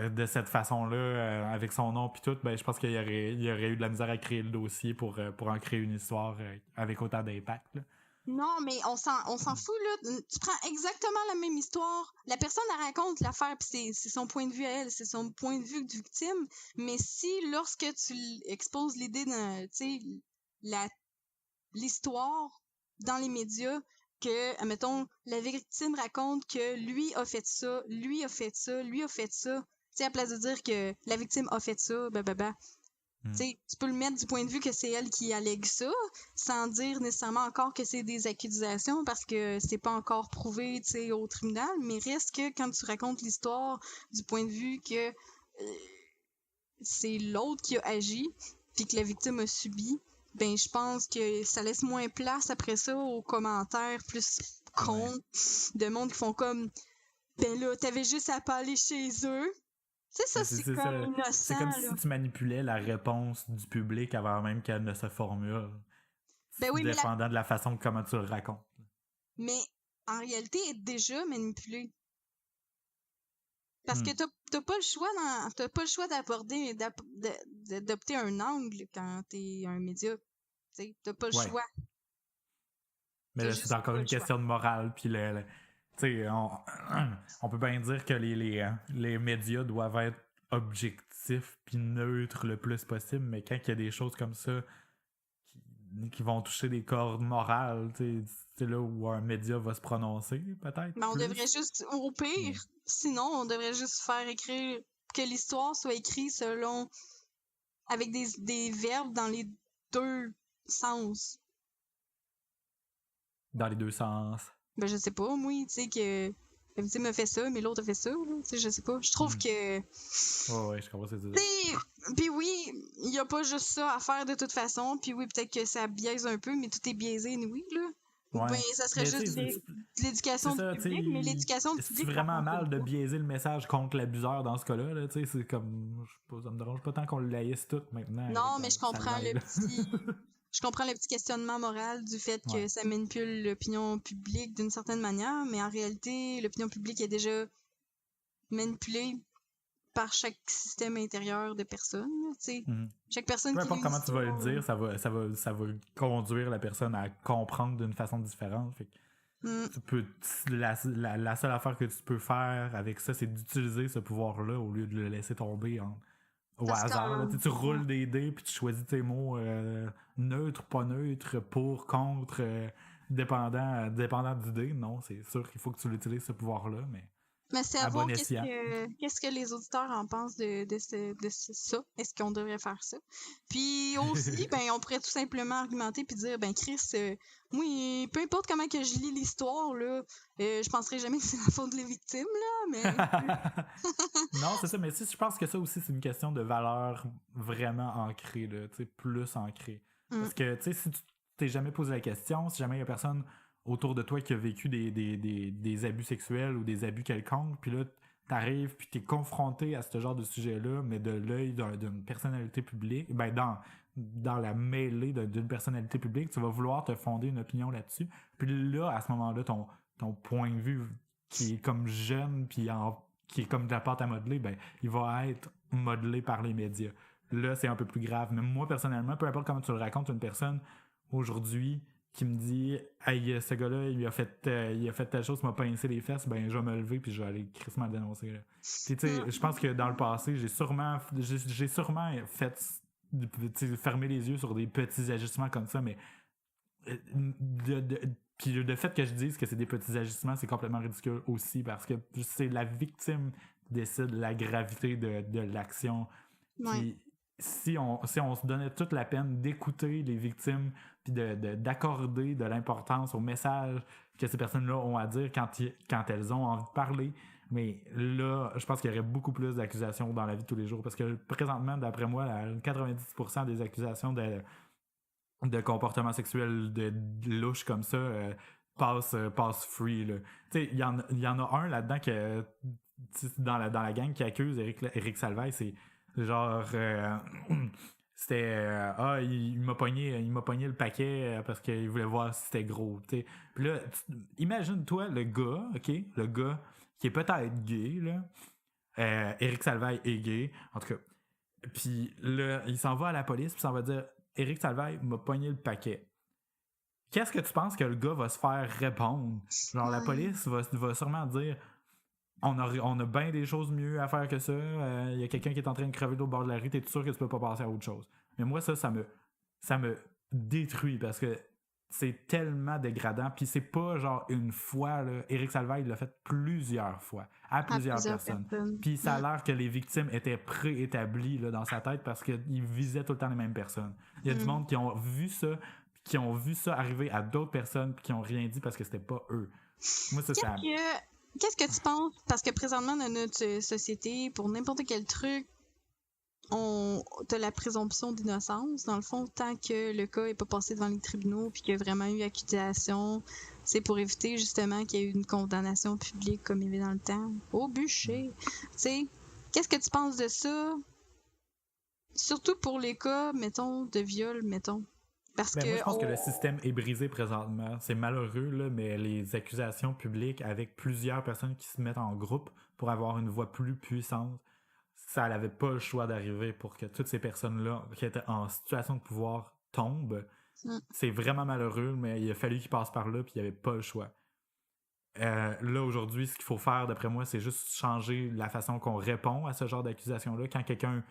de cette façon-là, avec son nom puis tout, ben je pense qu'il y aurait eu de la misère à créer le dossier pour en créer une histoire avec autant d'impact, là. Non, mais on s'en fout, là. Tu prends exactement la même histoire. La personne, elle raconte l'affaire, puis c'est son point de vue à elle, c'est son point de vue de victime. Mais si, lorsque tu exposes l'idée tu sais, l'histoire dans les médias, que, admettons, la victime raconte que lui a fait ça, lui a fait ça, lui a fait ça, tu sais, à place de dire que la victime a fait ça, tu peux le mettre du point de vue que c'est elle qui allègue ça, sans dire nécessairement encore que c'est des accusations parce que c'est pas encore prouvé, tu sais, au tribunal, mais reste que quand tu racontes l'histoire du point de vue que c'est l'autre qui a agi puis que la victime a subi, ben je pense que ça laisse moins place après ça aux commentaires plus cons de monde qui font comme ben là, t'avais juste à pas aller chez eux. Tu sais, ça, c'est comme ça. innocent. C'est comme là. si tu manipulais la réponse du public avant même qu'elle ne se formule. Ben oui, dépendant de la façon comment tu le racontes. Mais en réalité, elle est déjà manipulée. Parce que t'as pas le choix d'adopter un angle quand t'es un média. T'as pas le choix. Mais là, c'est encore une question de morale. Puis on peut bien dire que les médias doivent être objectifs puis neutres le plus possible, mais quand il y a des choses comme ça qui vont toucher des cordes morales, c'est là où un média va se prononcer, peut-être. Mais on devrait juste, au pire, sinon, on devrait juste faire écrire, que l'histoire soit écrite selon, avec des verbes dans les deux sens. Dans les deux sens. Ben, je sais pas, moi, tu sais, que la victime a fait ça, mais l'autre a fait ça, tu sais, je sais pas. Je trouve que... Ouais, je comprends ce que tu dis. Puis oui, il y a pas juste ça à faire de toute façon, puis oui, peut-être que ça biaise un peu, mais tout est biaisé, oui, là. Ouais. Ben, ça serait juste de l'éducation du public, mais l'éducation du public... C'est vraiment mal de biaiser le message contre l'abuseur dans ce cas-là, là, tu sais, c'est comme... ça me dérange pas tant qu'on le laïsse tout maintenant. Non, mais je comprends je comprends le petit questionnement moral du fait que ça manipule l'opinion publique d'une certaine manière, mais en réalité, l'opinion publique est déjà manipulée par chaque système intérieur de personnes, tu sais. Chaque personne peu importe comment tu vas le dire, ça va conduire la personne à comprendre d'une façon différente. Fait que tu peux, la seule affaire que tu peux faire avec ça, c'est d'utiliser ce pouvoir-là au lieu de le laisser tomber au Parce hasard. Là, que tu roules des dés puis tu choisis tes mots neutres, pas neutres, pour, contre, dépendant du dé. Non, c'est sûr qu'il faut que tu l'utilises ce pouvoir-là, mais mais c'est à à bon voir escient. qu'est-ce que les auditeurs en pensent de ça. Est-ce qu'on devrait faire ça? Puis aussi, ben, on pourrait tout simplement argumenter puis dire, ben, Chris, oui, peu importe comment que je lis l'histoire, là, je penserai jamais que c'est la faute des victimes, là, mais... Non, c'est ça, mais si je pense que ça aussi, c'est une question de valeur vraiment ancrée, là, tu sais, plus ancrée. Parce que, tu sais, si tu t'es jamais posé la question, si jamais il y a personne autour de toi qui a vécu des abus sexuels ou des abus quelconques, puis là, t'arrives, puis t'es confronté à ce genre de sujet-là, mais de l'œil d'une personnalité publique, ben, dans la mêlée d'une personnalité publique, tu vas vouloir te fonder une opinion là-dessus. Puis là, à ce moment-là, ton point de vue qui est comme jeune, puis qui est comme de la pâte à modeler, ben, il va être modelé par les médias. Là, c'est un peu plus grave. Mais moi, personnellement, peu importe comment tu le racontes, une personne aujourd'hui qui me dit hey, ce gars-là, il a fait telle chose, il m'a pincé les fesses, ben, je vais me lever puis je vais aller crissement le dénoncer. Là. Puis, tu sais, je pense que dans le passé, j'ai sûrement fait fermer les yeux sur des petits ajustements comme ça, mais puis le fait que je dise que c'est des petits ajustements, c'est complètement ridicule aussi parce que c'est la victime qui décide la gravité de l'action. Ouais. Puis si on se donnait toute la peine d'écouter les victimes puis d'accorder de l'importance au message que ces personnes-là ont à dire quand elles ont envie de parler, mais là, je pense qu'il y aurait beaucoup plus d'accusations dans la vie de tous les jours parce que présentement, d'après moi, 90% des accusations de comportements sexuels de louche comme ça passe free. Tu sais, il y en a un là-dedans que dans la gang qui accuse Éric Salvaille, c'est genre c'était il m'a pogné le paquet parce qu'il voulait voir si c'était gros. T'sais. Puis là, imagine-toi le gars qui est peut-être gay là. Éric Salvaille est gay, en tout cas. Puis là, il s'en va à la police, puis s'en va dire Éric Salvaille m'a pogné le paquet. Qu'est-ce que tu penses que le gars va se faire répondre? Genre, la police va sûrement dire on a bien des choses mieux à faire que ça. Il y a quelqu'un qui est en train de crever au bord de la rue, t'es sûr que tu peux pas passer à autre chose. Mais moi, ça me détruit parce que c'est tellement dégradant. Puis c'est pas genre une fois, là. Éric Salvaille l'a fait plusieurs fois, à plusieurs personnes. Puis ça a l'air que les victimes étaient préétablies là, dans sa tête parce qu'il visait tout le temps les mêmes personnes. Il y a du monde qui ont vu ça arriver à d'autres personnes puis qui ont rien dit parce que c'était pas eux. Moi, ça, Qu'est-ce que tu penses? Parce que présentement, dans notre société, pour n'importe quel truc, t'as la présomption d'innocence. Dans le fond, tant que le cas n'est pas passé devant les tribunaux puis qu'il y a vraiment eu accusation, c'est pour éviter justement qu'il y ait eu une condamnation publique comme il y avait dans le temps. Au bûcher. Tu sais, qu'est-ce que tu penses de ça? Surtout pour les cas, mettons, de viol, mettons. Parce que moi, je pense que le système est brisé présentement. C'est malheureux, là, mais les accusations publiques avec plusieurs personnes qui se mettent en groupe pour avoir une voix plus puissante, ça n'avait pas le choix d'arriver pour que toutes ces personnes-là qui étaient en situation de pouvoir tombent. C'est vraiment malheureux, mais il a fallu qu'ils passent par là, puis il n'y avait pas le choix. Là, aujourd'hui, ce qu'il faut faire, d'après moi, c'est juste changer la façon qu'on répond à ce genre d'accusation-là. Quand quelqu'un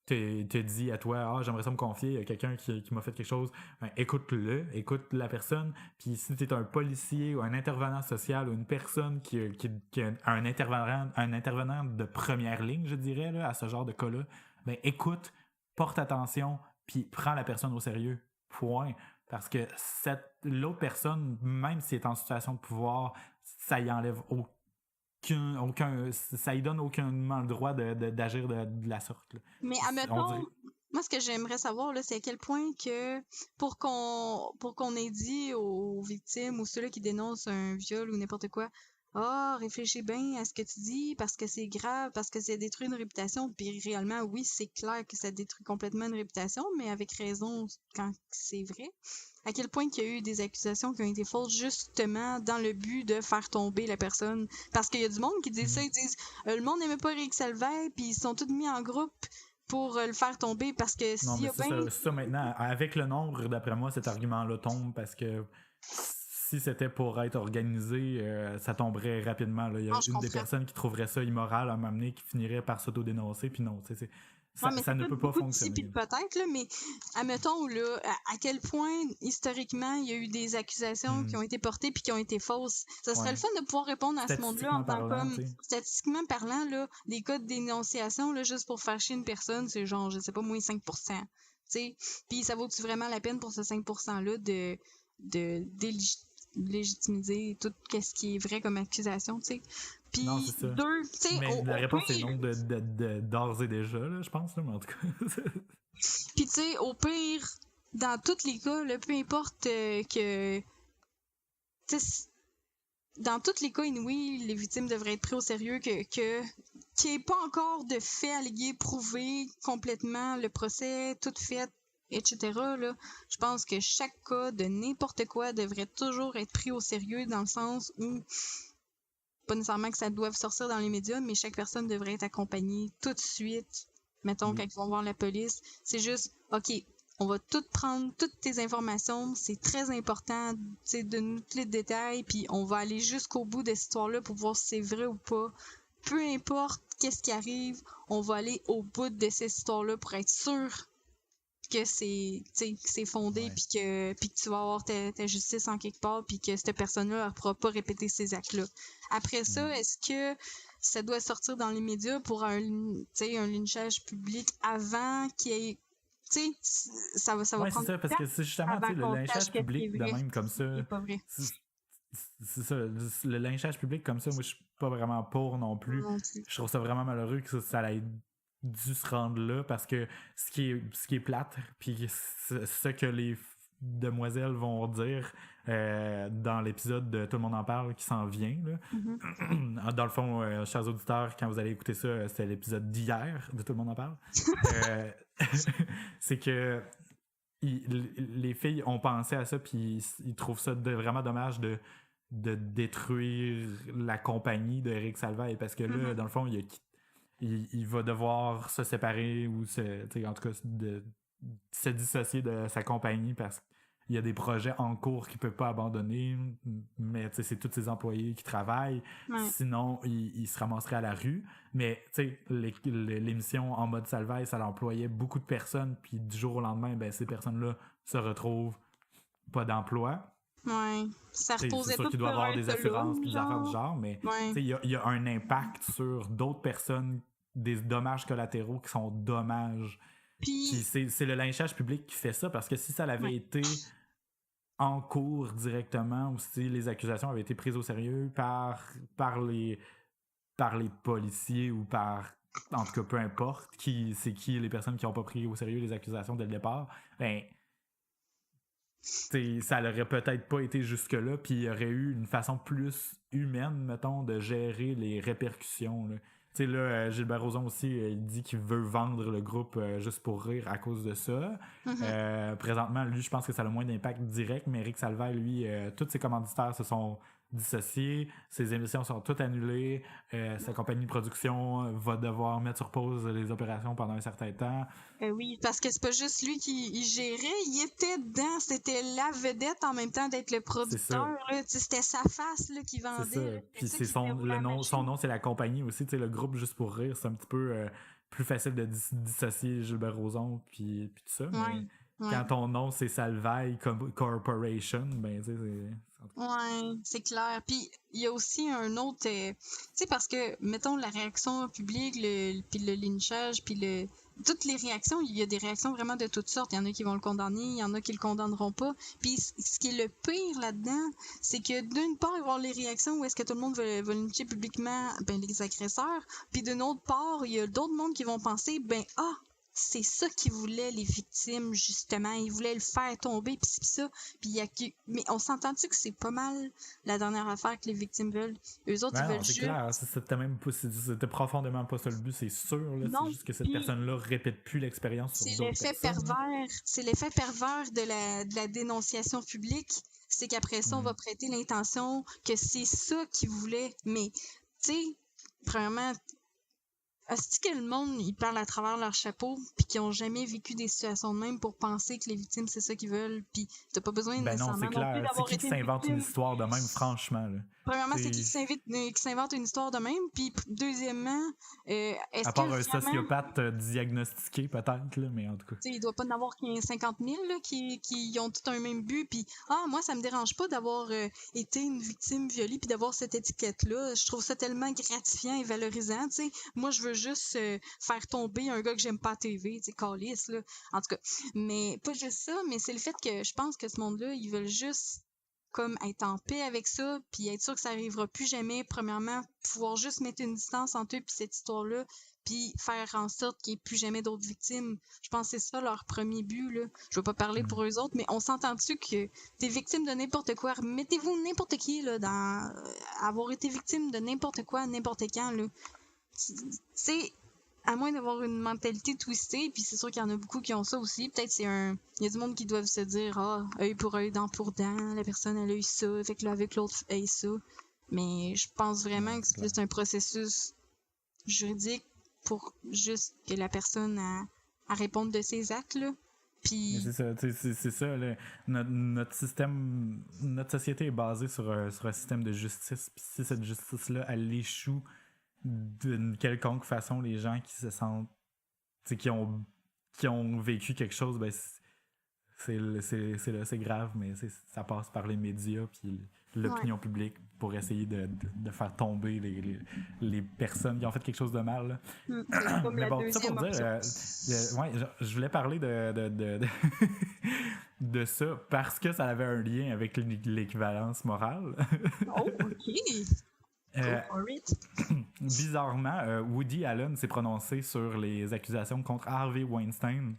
te dit à toi j'aimerais ça me confier, il y a quelqu'un qui m'a fait quelque chose, ben, écoute la personne, puis si tu es un policier ou un intervenant social ou une personne qui a un intervenant de première ligne, je dirais, là, à ce genre de cas-là, ben écoute, porte attention, puis prends la personne au sérieux, point. Parce que l'autre personne, même si elle est en situation de pouvoir, ça y enlève ça y donne aucunement le droit d'agir de la sorte. Là. Mais admettons, moi ce que j'aimerais savoir là, c'est à quel point que pour qu'on ait dit aux victimes ou ceux-là qui dénoncent un viol ou n'importe quoi, réfléchis bien à ce que tu dis parce que c'est grave, parce que ça détruit une réputation. Puis réellement, oui, c'est clair que ça détruit complètement une réputation, mais avec raison quand c'est vrai. À quel point qu'il y a eu des accusations qui ont été fausses justement dans le but de faire tomber la personne. Parce qu'il y a du monde qui dit ça, ils disent le monde n'aimait pas Éric Salvaille, puis ils sont tous mis en groupe pour le faire tomber parce que non, mais c'est ça maintenant, avec le nombre, d'après moi, cet argument-là tombe parce que si c'était pour être organisé, ça tomberait rapidement. Là. Il y a une des personnes qui trouverait ça immoral à m'amener qui finirait par s'auto-dénoncer, puis non, c'est mais ça ne peut pas fonctionner. Puis peut-être, là, mais admettons, là, à quel point, historiquement, il y a eu des accusations qui ont été portées puis qui ont été fausses. Ça serait le fun de pouvoir répondre à ce monde-là en tant comme, statistiquement parlant, là, des cas de dénonciation, là, juste pour faire chier une personne, c'est genre, je sais pas, moins 5%. Puis ça vaut-tu vraiment la peine pour ce 5%-là de légitimiser tout ce qui est vrai comme accusation, tu sais? Puis non, c'est ça. deux, tu sais, mais la réponse est non d'ores et déjà, là, je pense, là, mais en tout cas. Puis tu sais, au pire, dans tous les cas, là, peu importe que... Dans tous les cas, oui, les victimes devraient être prises au sérieux, qu'il n'y ait pas encore de faits allégués, prouvés complètement, le procès, tout fait, etc. Là, je pense que chaque cas de n'importe quoi devrait toujours être pris au sérieux dans le sens où, pas nécessairement que ça doive sortir dans les médias, mais chaque personne devrait être accompagnée tout de suite. Mettons, quand ils vont voir la police, c'est juste, OK, on va prendre toutes tes informations, c'est très important, de nous tous les détails, puis on va aller jusqu'au bout de cette histoire-là pour voir si c'est vrai ou pas. Peu importe qu'est-ce qui arrive, on va aller au bout de cette histoire-là pour être sûr que c'est fondé, puis que tu vas avoir ta justice en quelque part, puis que cette personne-là ne pourra pas répéter ces actes-là. Après ça, est-ce que ça doit sortir dans les médias pour un lynchage public avant qu'il y ait... ça va prendre... c'est ça, parce que c'est justement le lynchage public de même comme ça. C'est pas vrai. C'est ça, le lynchage public comme ça, moi je suis pas vraiment pour non plus. Je trouve ça vraiment malheureux que ça ait dû se rendre là, parce que ce qui est plate, puis ce que les demoiselles vont dire dans l'épisode de Tout le monde en parle qui s'en vient là. Dans le fond, chers auditeurs, quand vous allez écouter ça, c'était l'épisode d'hier de Tout le monde en parle. C'est que les filles ont pensé à ça, puis ils trouvent ça vraiment dommage de détruire la compagnie de Eric Salvaille, parce que là, dans le fond, il va devoir se séparer ou en tout cas se dissocier de sa compagnie parce qu'il y a des projets en cours qu'il peut pas abandonner, mais c'est tous ses employés qui travaillent, sinon il se ramasserait à la rue. Mais l'émission En mode Salvaille, ça employait beaucoup de personnes, puis du jour au lendemain, ces personnes-là se retrouvent pas d'emploi. Ouais, ça reposait c'est sûr qu'il doit avoir des assurances et des affaires du genre, mais il y a un impact sur d'autres personnes, des dommages collatéraux qui sont dommages. Puis c'est le lynchage public qui fait ça, parce que si ça avait été en cours directement, ou si les accusations avaient été prises au sérieux par les policiers ou par, en tout cas peu importe c'est qui les personnes qui n'ont pas pris au sérieux les accusations dès le départ, ça n'aurait peut-être pas été jusque-là, puis il y aurait eu une façon plus humaine, mettons, de gérer les répercussions. Tu sais, là, Gilbert Rozon aussi, il dit qu'il veut vendre le groupe juste pour rire à cause de ça. Présentement, lui, je pense que ça a le moins d'impact direct, mais Eric Salvaille, lui, tous ses commanditaires se sont dissociés, ses émissions sont toutes annulées, sa compagnie de production va devoir mettre sur pause les opérations pendant un certain temps. Oui, parce que c'est pas juste lui qui gérait, il était dedans, c'était la vedette en même temps d'être le producteur, c'était sa face là, qui vendait. C'est ça. Puis c'est son nom, c'est la compagnie aussi, le groupe Juste pour rire, c'est un petit peu plus facile de dissocier Gilbert Rozon puis tout ça, mais quand ton nom c'est Salvaille Corporation, c'est clair. Puis il y a aussi un autre, tu sais, parce que mettons la réaction publique, puis le lynchage, puis toutes les réactions, il y a des réactions vraiment de toutes sortes. Il y en a qui vont le condamner, il y en a qui le condamneront pas. Puis ce qui est le pire là-dedans, c'est que d'une part, il va y avoir les réactions où est-ce que tout le monde va lyncher publiquement les agresseurs, puis d'une autre part, il y a d'autres mondes qui vont penser, c'est ça qu'ils voulaient, les victimes, justement. Ils voulaient le faire tomber, puis ça. Mais on s'entend-tu que c'est pas mal la dernière affaire que les victimes veulent? Eux autres, ils veulent juste... Clair, c'était profondément pas ça le but, c'est sûr. Là, c'est juste que cette personne-là répète plus l'expérience sur d'autres personnes. C'est l'effet pervers de la dénonciation publique. C'est qu'après ça, on va prêter l'intention que c'est ça qu'ils voulaient. Mais, tu sais, premièrement... Est-ce que le monde, ils parlent à travers leur chapeau, puis qu'ils ont jamais vécu des situations de même pour penser que les victimes, c'est ça qu'ils veulent, puis t'as pas besoin Ben non, c'est nécessairement non plus clair. C'est d'avoir qui été une s'invente une victime. histoire de même, franchement, là? Premièrement, c'est qui C'est... qui s'invente une histoire de même, puis deuxièmement, est-ce À que part un vraiment... sociopathe diagnostiqué, peut-être, là, mais en tout cas. Il doit pas en avoir 50 000 là, qui ont tout un même but. Puis, moi, ça me dérange pas d'avoir été une victime violée puis d'avoir cette étiquette-là. Je trouve ça tellement gratifiant et valorisant. T'sais. Moi, je veux juste faire tomber un gars que j'aime pas à TV, câlisse, là. En tout cas. Mais pas juste ça, mais c'est le fait que je pense que ce monde-là, ils veulent juste comme être en paix avec ça, puis être sûr que ça arrivera plus jamais. Premièrement, pouvoir juste mettre une distance entre eux puis cette histoire-là, puis faire en sorte qu'il n'y ait plus jamais d'autres victimes. Je pense que c'est ça leur premier but, là. Je veux pas parler pour eux autres, mais on s'entend-tu que t'es victime de n'importe quoi? Mettez-vous n'importe qui, là, dans avoir été victime de n'importe quoi, n'importe quand, là. C'est à moins d'avoir une mentalité twistée, puis c'est sûr qu'il y en a beaucoup qui ont ça aussi. Peut-être c'est un... Il y a du monde qui doivent se dire « Ah, œil pour œil, dent pour dent, la personne, elle a eu ça, fait que là, avec l'autre, elle a eu ça. » Mais je pense vraiment que c'est juste un processus juridique pour juste que la personne à répondre de ses actes, là. Puis... Mais c'est ça, là. Notre système, notre société est basée sur un système de justice, puis si cette justice-là, elle échoue d'une quelconque façon, les gens qui se sentent, qui ont vécu quelque chose, ben c'est grave, mais ça passe par les médias puis l'opinion publique pour essayer de faire tomber les personnes qui ont fait quelque chose de mal. Là. Comme mais la bon, ça pour dire, ouais, je voulais parler de ça parce que ça avait un lien avec l'équivalence morale. Oh, ok! Bizarrement, Woody Allen s'est prononcé sur les accusations contre Harvey Weinstein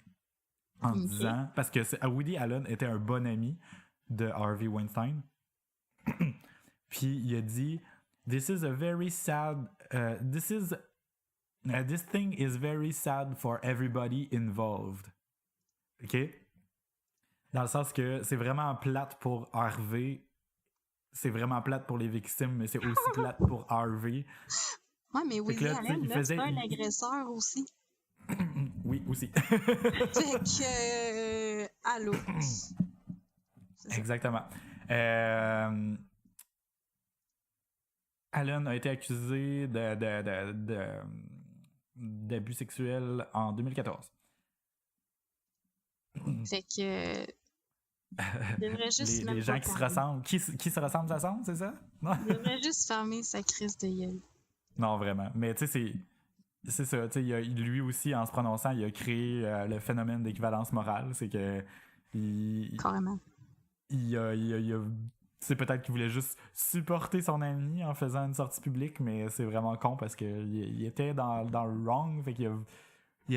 en disant, parce que Woody Allen était un bon ami de Harvey Weinstein, puis il a dit this thing is very sad for everybody involved. OK? Dans le sens que c'est vraiment plate pour Harvey. C'est vraiment plate pour les victimes, mais c'est aussi plate pour Harvey. Ouais, mais Woody Allen, c'est un agresseur aussi. Oui, aussi. Fait que... allô? Exactement. Allen a été accusé d'abus sexuels en 2014. Fait que... les gens qui se ressemblent, qui se ressemblent, ça semble, c'est ça? Il devrait juste fermer sa crise de gueule. Non, vraiment. Mais tu sais, c'est ça. Tu sais, lui aussi, en se prononçant, il a créé le phénomène d'équivalence morale. C'est que... Carrément. C'est peut-être qu'il voulait juste supporter son ami en faisant une sortie publique, mais c'est vraiment con parce qu'il était dans le wrong. Fait qu'il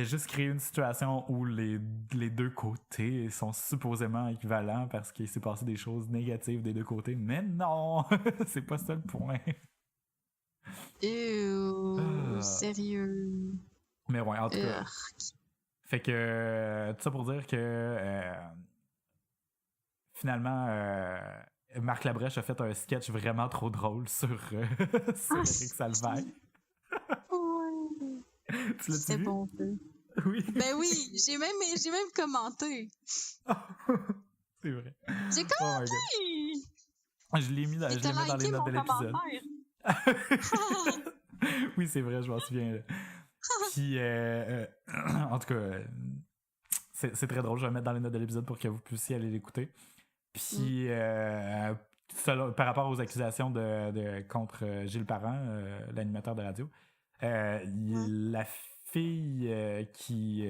a juste créé une situation où les deux côtés sont supposément équivalents parce qu'il s'est passé des choses négatives des deux côtés. Mais non! C'est pas ça le point. Sérieux. Mais ouais, en tout cas. Fait que tout ça pour dire que finalement Marc Labrèche a fait un sketch vraiment trop drôle sur Eric Salvaille. Ouais. Tu l'as-tu vu? Bon peu. Oui. Ben oui, j'ai même commenté. C'est vrai. J'ai commenté! Je l'ai mis dans les notes de l'épisode. Oui, c'est vrai, je m'en souviens. Puis, en tout cas, c'est très drôle. Je vais le mettre dans les notes de l'épisode pour que vous puissiez aller l'écouter. Puis, par rapport aux accusations contre Gilles Parent, l'animateur de radio, la fille qui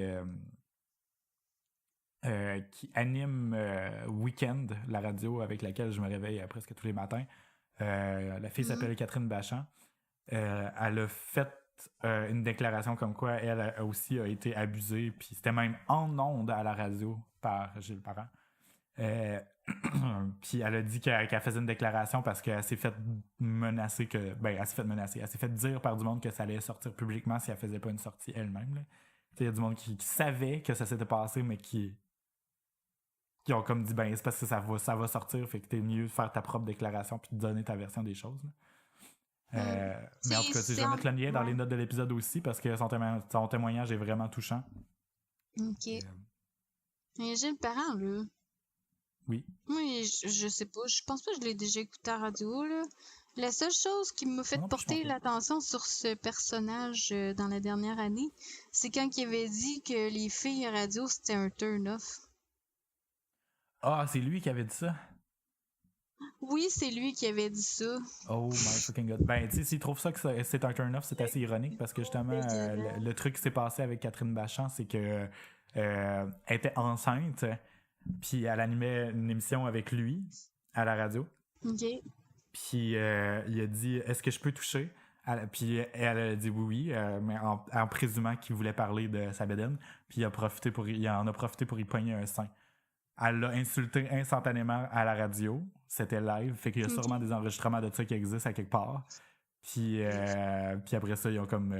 anime Weekend, la radio avec laquelle je me réveille presque tous les matins, la fille s'appelle Catherine Bachand. Elle a fait une déclaration comme quoi elle aussi a été abusée, puis c'était même en ondes à la radio par Gilles Parent. Puis elle a dit qu'elle faisait une déclaration parce qu'elle s'est fait menacer elle s'est fait dire par du monde que ça allait sortir publiquement si elle faisait pas une sortie elle-même. Il y a du monde qui savait que ça s'était passé, mais qui ont comme dit c'est parce que ça va sortir, fait que t'es mieux de faire ta propre déclaration puis de donner ta version des choses. Là. Mais en tout cas, je vais mettre le lien dans les notes de l'épisode aussi parce que son témoignage est vraiment touchant. Ok. Mais Gilles Parent, là. Oui. Oui, je sais pas. Je pense pas que je l'ai déjà écouté à la radio, là. La seule chose qui m'a fait porter l'attention sur ce personnage dans la dernière année, c'est quand il avait dit que les filles à radio, c'était un turn-off. Ah, c'est lui qui avait dit ça? Oui, c'est lui qui avait dit ça. Oh my fucking god. Ben, tu sais, s'il trouve ça que c'est un turn-off, c'est assez ironique parce que justement, le truc qui s'est passé avec Catherine Bachand, c'est que elle était enceinte, puis elle animait une émission avec lui à la radio. OK. Puis il a dit est-ce que je peux toucher? Puis elle a dit oui, mais en présumant qu'il voulait parler de sa bédaine. Puis il en a profité pour y pogner un sein. Elle l'a insulté instantanément à la radio. C'était live. Fait qu'il y a sûrement des enregistrements de ça qui existent à quelque part. Puis après ça, ils ont comme...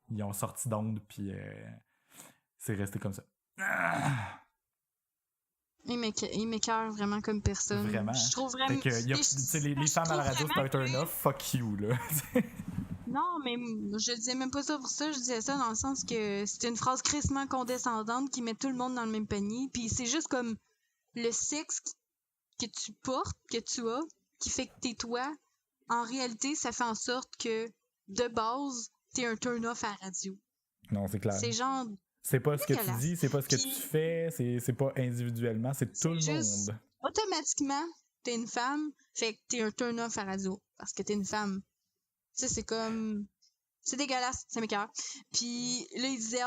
ils ont sorti d'onde, puis c'est resté comme ça. Il m'écoeure vraiment comme personne. Vraiment. Je trouve vraiment... Fait que les femmes à la radio, c'est un turn-off. Fuck you, là. Non, mais je disais même pas ça pour ça. Je disais ça dans le sens que c'était une phrase crissement condescendante qui met tout le monde dans le même panier. Puis c'est juste comme le sexe que tu portes, que tu as, qui fait que t'es toi. En réalité, ça fait en sorte que, de base, t'es un turn-off à la radio. Non, c'est clair. C'est genre... C'est pas ce que tu dis, c'est pas ce que tu fais, c'est pas individuellement, c'est tout le monde. Automatiquement, t'es une femme, fait que t'es un turn-off à la radio. Parce que t'es une femme. Tu sais, c'est comme... C'est dégueulasse, ça m'écoeure. Puis là, il disait,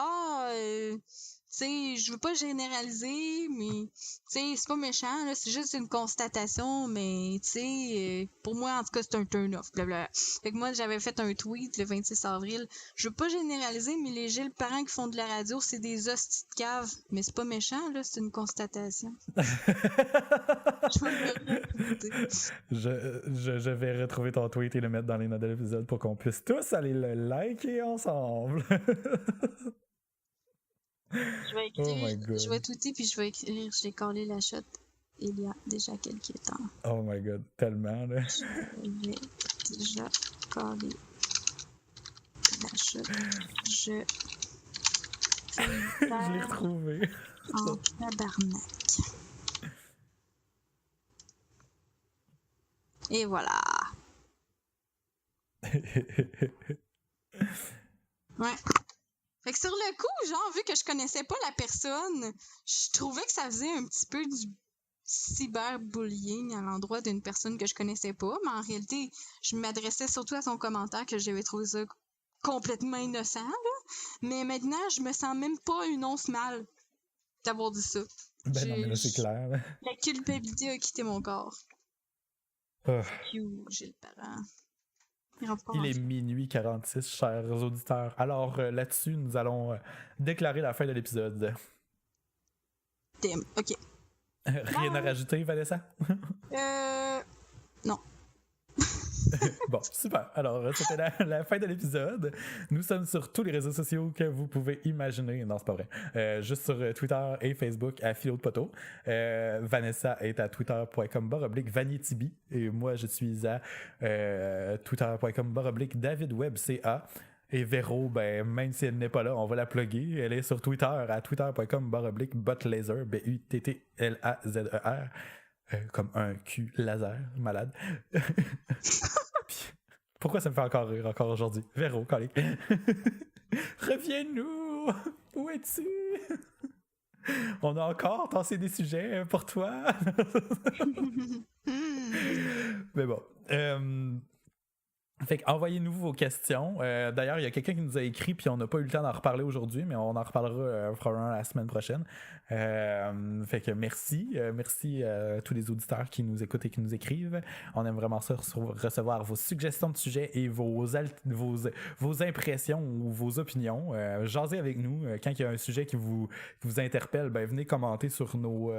tu sais, je veux pas généraliser, mais, tu sais, c'est pas méchant, là, c'est juste une constatation, mais, tu sais, pour moi, en tout cas, c'est un turn-off, blablabla. Fait que moi, j'avais fait un tweet le 26 avril. Je veux pas généraliser, mais les Gilles Parent qui font de la radio, c'est des hosties de cave. Mais c'est pas méchant, là, c'est une constatation. Je vais retrouver ton tweet et le mettre dans les notes de l'épisode pour qu'on puisse tous aller le liker ensemble. Je vais écrire, je vais tweeter puis je vais écrire j'ai collé la shot il y a déjà quelques temps. Oh my god, tellement là. J'ai déjà collé la shot. Je l'ai retrouvé. En tabarnak. Et voilà. Ouais. Fait que sur le coup, genre, vu que je connaissais pas la personne, je trouvais que ça faisait un petit peu du cyberbullying à l'endroit d'une personne que je connaissais pas, mais en réalité, je m'adressais surtout à son commentaire que j'avais trouvé ça complètement innocent, là. Mais maintenant, je me sens même pas une once mal d'avoir dit ça. Ben non, mais là, c'est clair. Là. La culpabilité a quitté mon corps. J'ai le parent. Il est minuit 46, chers auditeurs. Alors là-dessus, nous allons déclarer la fin de l'épisode. Damn, ok. Rien à rajouter, Vanessa? Non. Bon, super. Alors, c'était la fin de l'épisode. Nous sommes sur tous les réseaux sociaux que vous pouvez imaginer. Non, c'est pas vrai. Juste sur Twitter et Facebook à Philo de Poteau. Vanessa est à twitter.com/VanityB. Et moi, je suis à twitter.com/DavidWebCA. Et Véro, ben, même si elle n'est pas là, on va la plugger. Elle est sur Twitter à twitter.com/butlaser, BUTTLAZER. Comme un cul laser, malade. Pourquoi ça me fait encore rire, encore aujourd'hui? Véro, colique. Reviens-nous! Où es-tu? On a encore tassé des sujets pour toi. Mais bon. Fait envoyez-nous vos questions. D'ailleurs, il y a quelqu'un qui nous a écrit, puis on n'a pas eu le temps d'en reparler aujourd'hui, mais on en reparlera probablement la semaine prochaine. Fait que merci. Merci à tous les auditeurs qui nous écoutent et qui nous écrivent. On aime vraiment ça, recevoir vos suggestions de sujets et vos impressions ou vos opinions. Jasez avec nous. Quand il y a un sujet qui vous interpelle, ben, venez commenter sur nos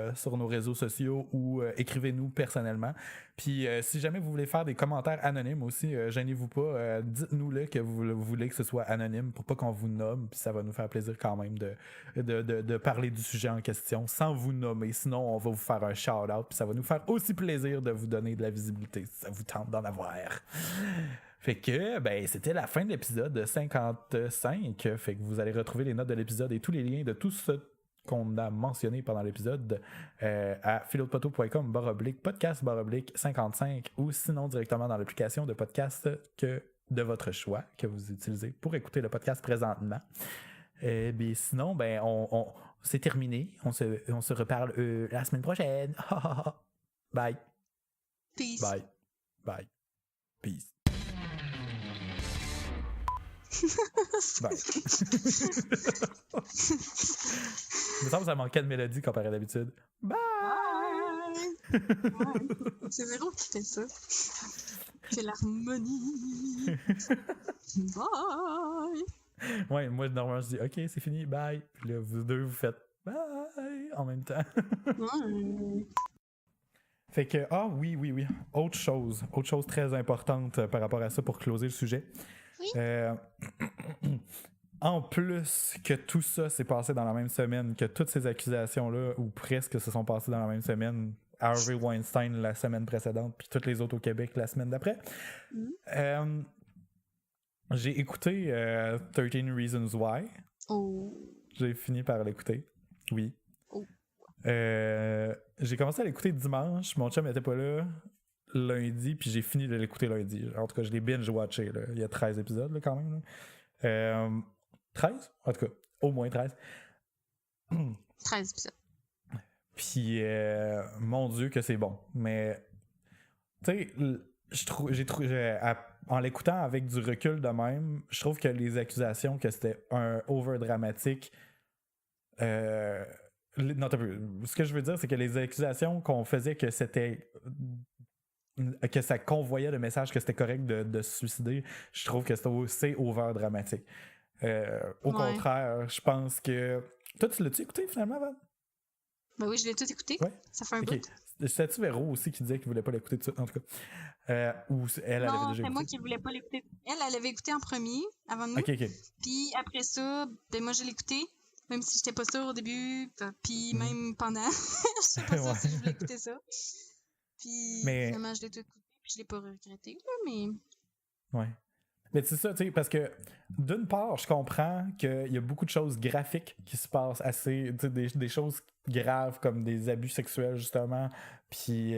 réseaux sociaux ou écrivez-nous personnellement. Puis si jamais vous voulez faire des commentaires anonymes aussi, gênez-vous gênez-vous pas. Dites-nous-le que vous voulez que ce soit anonyme pour pas qu'on vous nomme, puis ça va nous faire plaisir quand même de parler du sujet en question sans vous nommer. Sinon, on va vous faire un shout-out, puis ça va nous faire aussi plaisir de vous donner de la visibilité si ça vous tente d'en avoir. Fait que, c'était la fin de l'épisode 55. Fait que vous allez retrouver les notes de l'épisode et tous les liens de tout ce qu'on a mentionné pendant l'épisode à philodepoteau.com/podcast/55 ou sinon directement dans l'application de podcast de votre choix que vous utilisez pour écouter le podcast présentement. Sinon, c'est terminé. On se reparle la semaine prochaine. Bye. Peace. Bye. Bye. Peace. Bye. Il me semble que ça manquait de mélodie comparé à d'habitude. Bye! Ouais. C'est Véro qui fait ça. C'est l'harmonie. Bye! Ouais, moi, normalement, je dis OK, c'est fini, bye. Puis là, vous deux, vous faites bye en même temps. Ouais. Fait que, oui. Autre chose très importante par rapport à ça pour closer le sujet. Oui. En plus que tout ça s'est passé dans la même semaine, que toutes ces accusations-là, ou presque, se sont passées dans la même semaine, Harvey Weinstein la semaine précédente, puis toutes les autres au Québec la semaine d'après, j'ai écouté 13 Reasons Why. Oh. J'ai fini par l'écouter. Oui. Oh. J'ai commencé à l'écouter dimanche. Mon chum n'était pas là lundi, puis j'ai fini de l'écouter lundi. En tout cas, je l'ai binge-watché. Il y a 13 épisodes là, quand même. 13? En tout cas, au moins 13. 13 épisodes. Puis, mon Dieu que c'est bon. Mais, tu sais, en l'écoutant avec du recul de même, je trouve que les accusations que c'était un over-dramatique... non, ce que je veux dire, c'est que les accusations qu'on faisait que c'était... que ça convoyait le message que c'était correct de se suicider, je trouve que c'est over-dramatique. Au contraire, je pense que... Toi, tu l'as-tu écouté finalement, Val? Ben oui, je l'ai tout écouté. Ouais? Ça fait un bout. C'était-tu Véro aussi qui disait qu'il voulait pas l'écouter tout de suite, en tout cas? Ou elle avait déjà écouté? Non, c'est moi qui voulais pas l'écouter. Elle avait écouté en premier, avant nous. OK. Puis après ça, moi je l'ai écouté, même si j'étais pas sûre au début, puis même pendant. Je sais pas sûre si je voulais écouter ça. Puis finalement, je l'ai tout écouté, puis je l'ai pas regretté, là, mais... Ouais. Mais c'est ça, tu sais, parce que d'une part, je comprends qu'il y a beaucoup de choses graphiques qui se passent assez, tu sais, des choses graves comme des abus sexuels, justement, puis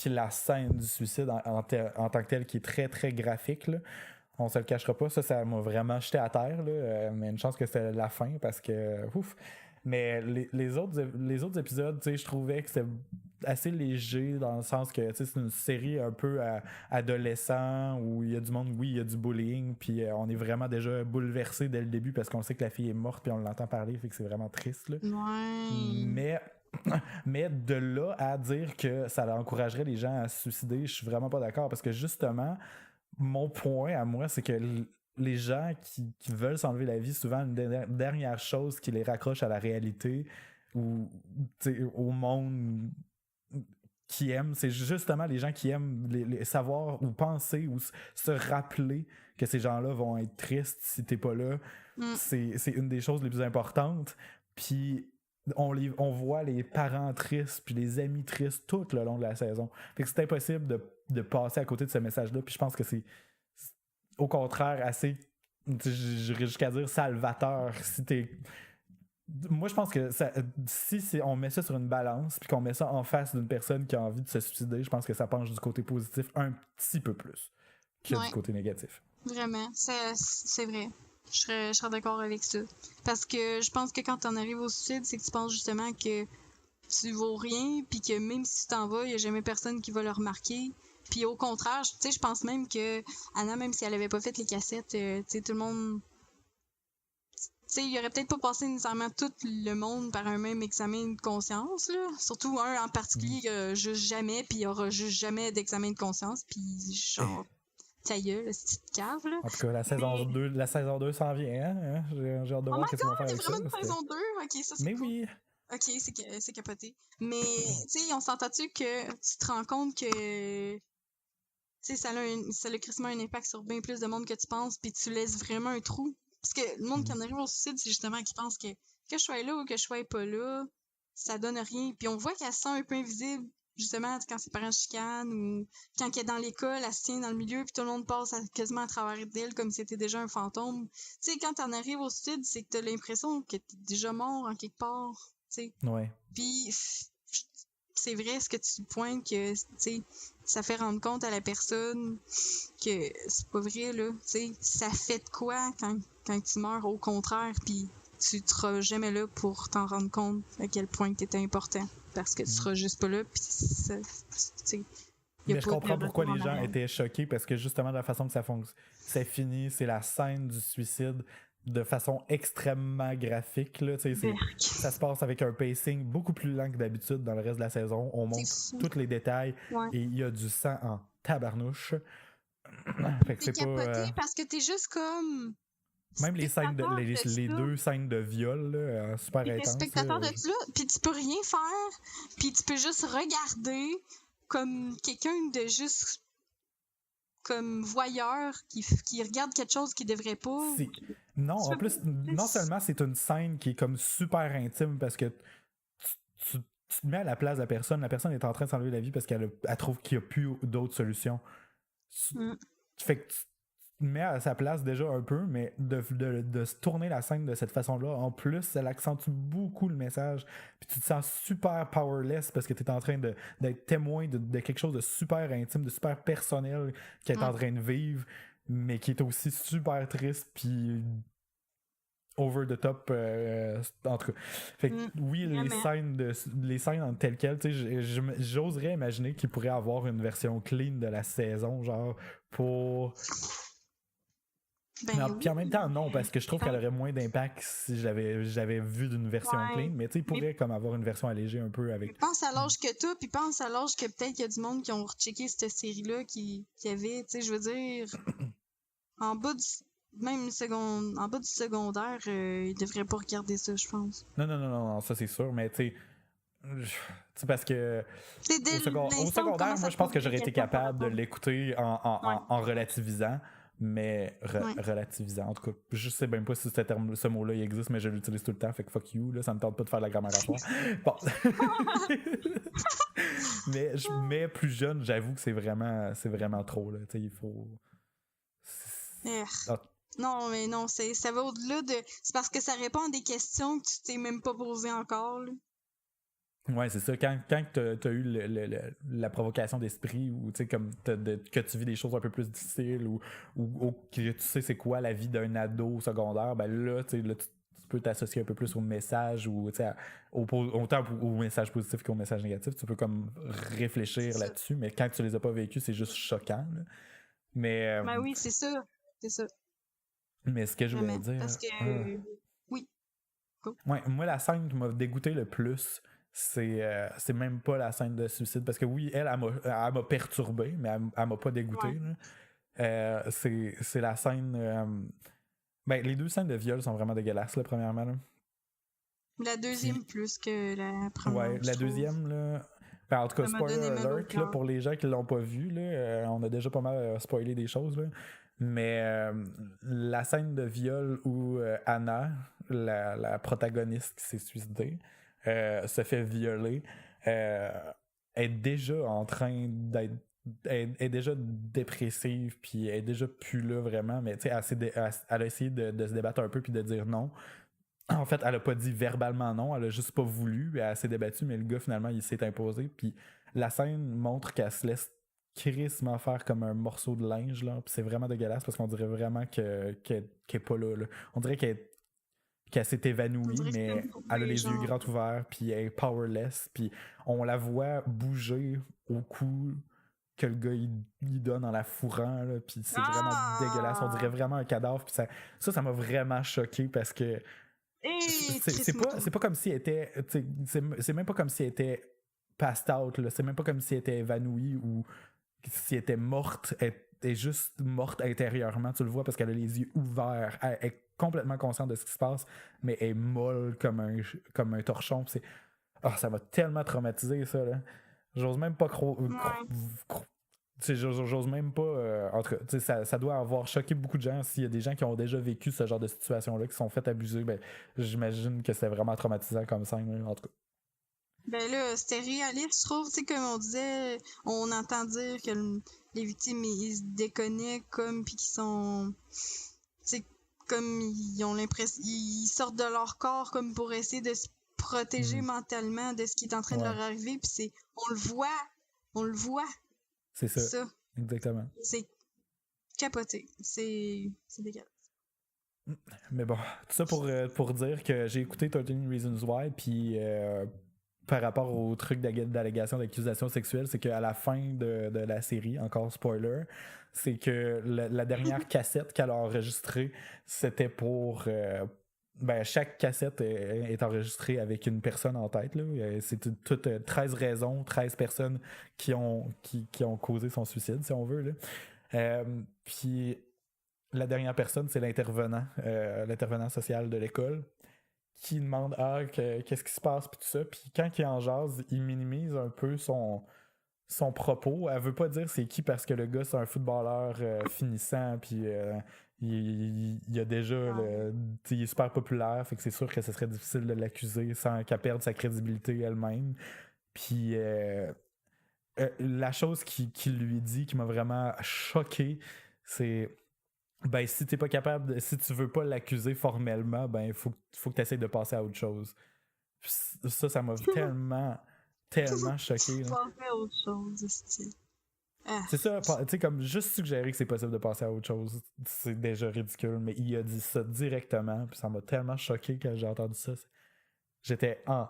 la scène du suicide en tant que telle qui est très, très graphique, là. On se le cachera pas, ça m'a vraiment jeté à terre, là, mais une chance que c'était la fin, parce que, ouf. Mais les autres épisodes, tu sais, je trouvais que c'était assez léger dans le sens que, tu sais, c'est une série un peu adolescent où il y a du monde, oui, il y a du bullying, puis on est vraiment déjà bouleversé dès le début parce qu'on sait que la fille est morte puis on l'entend parler, fait que c'est vraiment triste, là. Ouais. Mais de là à dire que ça encouragerait les gens à se suicider, je suis vraiment pas d'accord parce que justement, mon point à moi, c'est que les gens qui veulent s'enlever la vie, souvent une dernière chose qui les raccroche à la réalité ou au monde qui aiment, c'est justement les gens qui aiment les savoir ou penser ou se rappeler que ces gens-là vont être tristes si t'es pas là. C'est une des choses les plus importantes. Puis on voit les parents tristes puis les amis tristes tout le long de la saison. Fait que c'est impossible de passer à côté de ce message-là. Puis je pense que c'est au contraire assez, j'irais jusqu'à dire salvateur. Moi, je pense que si on met ça sur une balance puis qu'on met ça en face d'une personne qui a envie de se suicider, je pense que ça penche du côté positif un petit peu plus que du côté négatif. Vraiment, c'est vrai. Je serais d'accord avec ça. Parce que je pense que quand t'en arrives au suicide, c'est que tu penses justement que tu vaux rien, puis que même si tu t'en vas, il n'y a jamais personne qui va le remarquer. Puis au contraire, tu sais, je pense même que Anna, même si elle avait pas fait les cassettes, tu sais, tout le monde... Tu sais, il aurait peut-être pas passé nécessairement tout le monde par un même examen de conscience, là. Surtout un en particulier, juste jamais, puis il y aura juste jamais d'examen de conscience, puis genre... Ta gueule, cette petite cave, là. En tout cas, la saison 2 s'en vient, hein? J'ai hâte de voir ce qu'ils vont faire avec ça. Oh my god, il y a vraiment une saison 2? Ok, ça c'est cool. Oui. Ok, c'est capoté. Mais, tu sais, on s'entend-tu que tu te rends compte que Tu sais, ça a crissement un impact sur bien plus de monde que tu penses, puis tu laisses vraiment un trou. Parce que le monde qui en arrive au suicide, c'est justement qui pense que je sois là ou que je sois pas là, ça donne rien. Puis on voit qu'elle se sent un peu invisible, justement, quand ses parents chicanent ou quand elle est dans l'école, elle se tient dans le milieu, puis tout le monde passe quasiment à travers d'elle comme si c'était déjà un fantôme. Tu sais, quand t'en arrives au suicide, c'est que t'as l'impression que t'es déjà mort en quelque part, tu sais. Ouais. Puis c'est vrai ce que tu pointes que, tu sais, ça fait rendre compte à la personne que c'est pas vrai, là. Tu sais, ça fait de quoi quand tu meurs, au contraire, puis tu seras jamais là pour t'en rendre compte à quel point t'étais important. Parce que tu seras juste pas là, puis ça, tu sais. Mais je comprends pourquoi les gens étaient choqués, parce que justement, de la façon que ça finit, c'est la scène du suicide de façon extrêmement graphique. Là, ça se passe avec un pacing beaucoup plus lent que d'habitude dans le reste de la saison. On montre tous les détails et il y a du sang en tabarnouche. Fait que c'est capoté parce que t'es juste comme... Même les deux scènes de viol, là, super intenses. T'es spectateur de ça, puis tu peux rien faire, puis tu peux juste regarder comme quelqu'un de juste comme voyeur qui regarde quelque chose qu'il devrait pas. Non, en plus, non seulement c'est une scène qui est comme super intime parce que tu te mets à la place de la personne est en train de s'enlever la vie parce qu'elle trouve qu'il n'y a plus d'autres solutions. Fait que tu te mets à sa place déjà un peu, mais de se tourner la scène de cette façon-là, en plus, elle accentue beaucoup le message. Puis tu te sens super powerless parce que tu es en train d'être témoin de quelque chose de super intime, de super personnel qu'elle est en train de vivre, mais qui est aussi super triste, puis over the top, en tout cas. Fait que oui, les scènes en telles quelles, j'oserais imaginer qu'il pourrait avoir une version clean de la saison, genre pour... Puis en même temps, non, parce que je trouve qu'elle aurait moins d'impact si j'avais vu d'une version clean, mais tu sais, il pourrait comme avoir une version allégée un peu avec... Pense à l'âge que toi, puis pense à l'âge que peut-être qu'il y a du monde qui ont rechecké cette série-là qui avait, tu sais, je veux dire, en bas du... Même en bas du secondaire, ils devraient pas regarder ça, je pense. Non, ça c'est sûr, mais tu sais, parce que au secondaire, moi je pense que j'aurais été capable de l'écouter en relativisant, mais relativisant, en tout cas, je sais même pas si ce mot-là il existe, mais je l'utilise tout le temps, fait que fuck you, là, ça me tente pas de faire de la grammaire à soir. Bon. mais plus jeune, j'avoue que c'est vraiment trop, là, tu sais, il faut... Non, mais non, ça va au-delà de... C'est parce que ça répond à des questions que tu t'es même pas posées encore, là. Ouais, c'est ça. Quand t'as eu la provocation d'esprit, ou tu sais, comme que tu vis des choses un peu plus difficiles, ou que tu sais c'est quoi la vie d'un ado secondaire, ben là, tu peux t'associer un peu plus au message, ou tu sais, autant au message positif qu'au message négatif. Tu peux comme réfléchir là-dessus, mais quand tu les as pas vécus, c'est juste choquant, là. Mais... Ben oui, c'est ça. C'est ça. Mais ce que je voulais dire... Parce que... Oui. Cool. Ouais, moi, la scène qui m'a dégoûté le plus, c'est même pas la scène de suicide. Parce que oui, elle m'a perturbé, mais elle m'a pas dégoûté. Ouais. C'est la scène... Ben, les deux scènes de viol sont vraiment dégueulasses, là, premièrement. Là. La deuxième plus que la première. Ouais, la deuxième, là... Ben, en tout cas, spoiler alert, là, pour les gens qui l'ont pas vu, là, on a déjà pas mal spoilé des choses, là. Mais la scène de viol où Anna, la protagoniste qui s'est suicidée, se fait violer, est déjà en train d'être... est déjà dépressive, puis elle est déjà plus là vraiment, mais tu sais, elle a essayé de se débattre un peu puis de dire non. En fait, elle a pas dit verbalement non, elle a juste pas voulu, elle s'est débattue, mais le gars finalement il s'est imposé, puis la scène montre qu'elle se laisse crissement faire comme un morceau de linge, là, puis c'est vraiment dégueulasse parce qu'on dirait vraiment qu'elle est pas là. On dirait qu'elle s'est évanouie, mais elle a les yeux grands ouverts, puis elle est powerless, puis on la voit bouger au coup que le gars il donne en la fourrant, là, puis c'est vraiment dégueulasse, on dirait vraiment un cadavre, puis ça m'a vraiment choqué parce que c'est pas comme si elle était, c'est même pas comme si elle était passed out, là. C'est même pas comme si elle était évanouie ou si elle était morte. Elle est juste morte intérieurement, tu le vois, parce qu'elle a les yeux ouverts, elle est complètement consciente de ce qui se passe, mais elle est molle comme un torchon. Ça m'a tellement traumatisé, ça, là. J'ose même pas J'ose même pas. En tout cas, ça doit avoir choqué beaucoup de gens. S'il y a des gens qui ont déjà vécu ce genre de situation-là, qui sont fait abuser, ben, j'imagine que c'est vraiment traumatisant comme scène, en tout cas. Ben là, c'était réaliste, je trouve. Tu sais, comme on disait, on entend dire que les victimes, ils se déconnectent comme, puis qu'ils sont. Tu sais, comme ils ont l'impression. Ils sortent de leur corps comme pour essayer de se protéger mentalement de ce qui est en train de leur arriver, puis c'est. On le voit. C'est ça. Exactement. C'est capoté. C'est dégueulasse. Mais bon, tout ça pour dire que j'ai écouté 13 Reasons Why, puis par rapport au truc d'allégation d'accusation sexuelle, c'est qu'à la fin de la série, encore spoiler, c'est que la dernière cassette qu'elle a enregistrée, c'était pour... chaque cassette est enregistrée avec une personne en tête. Là. C'est toutes 13 raisons, 13 personnes qui ont causé son suicide, si on veut. Là. Puis la dernière personne, c'est l'intervenant social de l'école, qui demande qu'est-ce qui se passe, puis tout ça. Puis quand il en jase, il minimise un peu son propos. Elle veut pas dire c'est qui parce que le gars, c'est un footballeur finissant, puis il a déjà il est super populaire, fait que c'est sûr que ce serait difficile de l'accuser sans qu'elle perde sa crédibilité elle-même. Puis la chose qu'il lui dit qui m'a vraiment choqué, c'est ben si t'es pas capable, si tu veux pas l'accuser formellement, ben faut que tu essaies de passer à autre chose. Puis ça m'a tellement choqué. Passer à autre chose, style. C'est ça, tu sais, comme juste suggérer que c'est possible de passer à autre chose, c'est déjà ridicule, mais il a dit ça directement, puis ça m'a tellement choqué quand j'ai entendu ça. J'étais en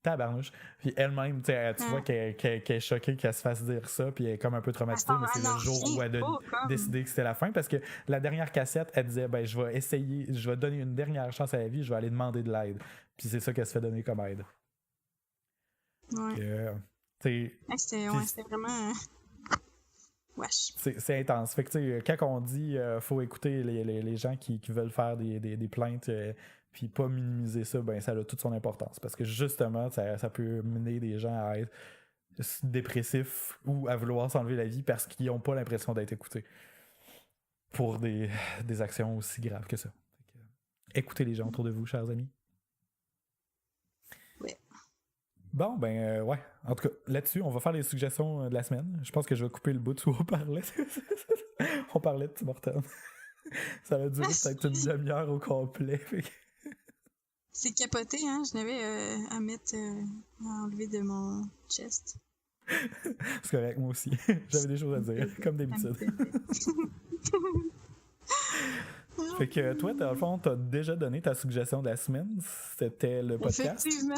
tabarnouche. Puis elle-même, tu vois qu'elle est choquée qu'elle se fasse dire ça, puis elle est comme un peu traumatisée, mais c'est le jour où elle a décidé que c'était la fin, parce que la dernière cassette, elle disait, ben je vais donner une dernière chance à la vie, je vais aller demander de l'aide. Puis c'est ça qu'elle se fait donner comme aide. Ouais. C'était vraiment... Wesh. C'est intense. Fait que, tu sais, quand on dit faut écouter les gens qui veulent faire des plaintes, puis pas minimiser ça, ben ça a toute son importance. Parce que justement, ça peut mener des gens à être dépressifs ou à vouloir s'enlever la vie parce qu'ils n'ont pas l'impression d'être écoutés pour des actions aussi graves que ça. Écoutez les gens autour de vous, chers amis. Ouais. Bon, ben, ouais. En tout cas, là-dessus, on va faire les suggestions de la semaine. Je pense que je vais couper le bout où on parlait. On parlait de Tim Hortons. Ça va durer peut-être une demi-heure au complet. C'est capoté, hein? Je n'avais à mettre, à enlever de mon chest. C'est correct, moi aussi. J'avais des choses à dire, comme d'habitude. Fait que toi, dans le fond, t'as déjà donné ta suggestion de la semaine. C'était le podcast. Effectivement.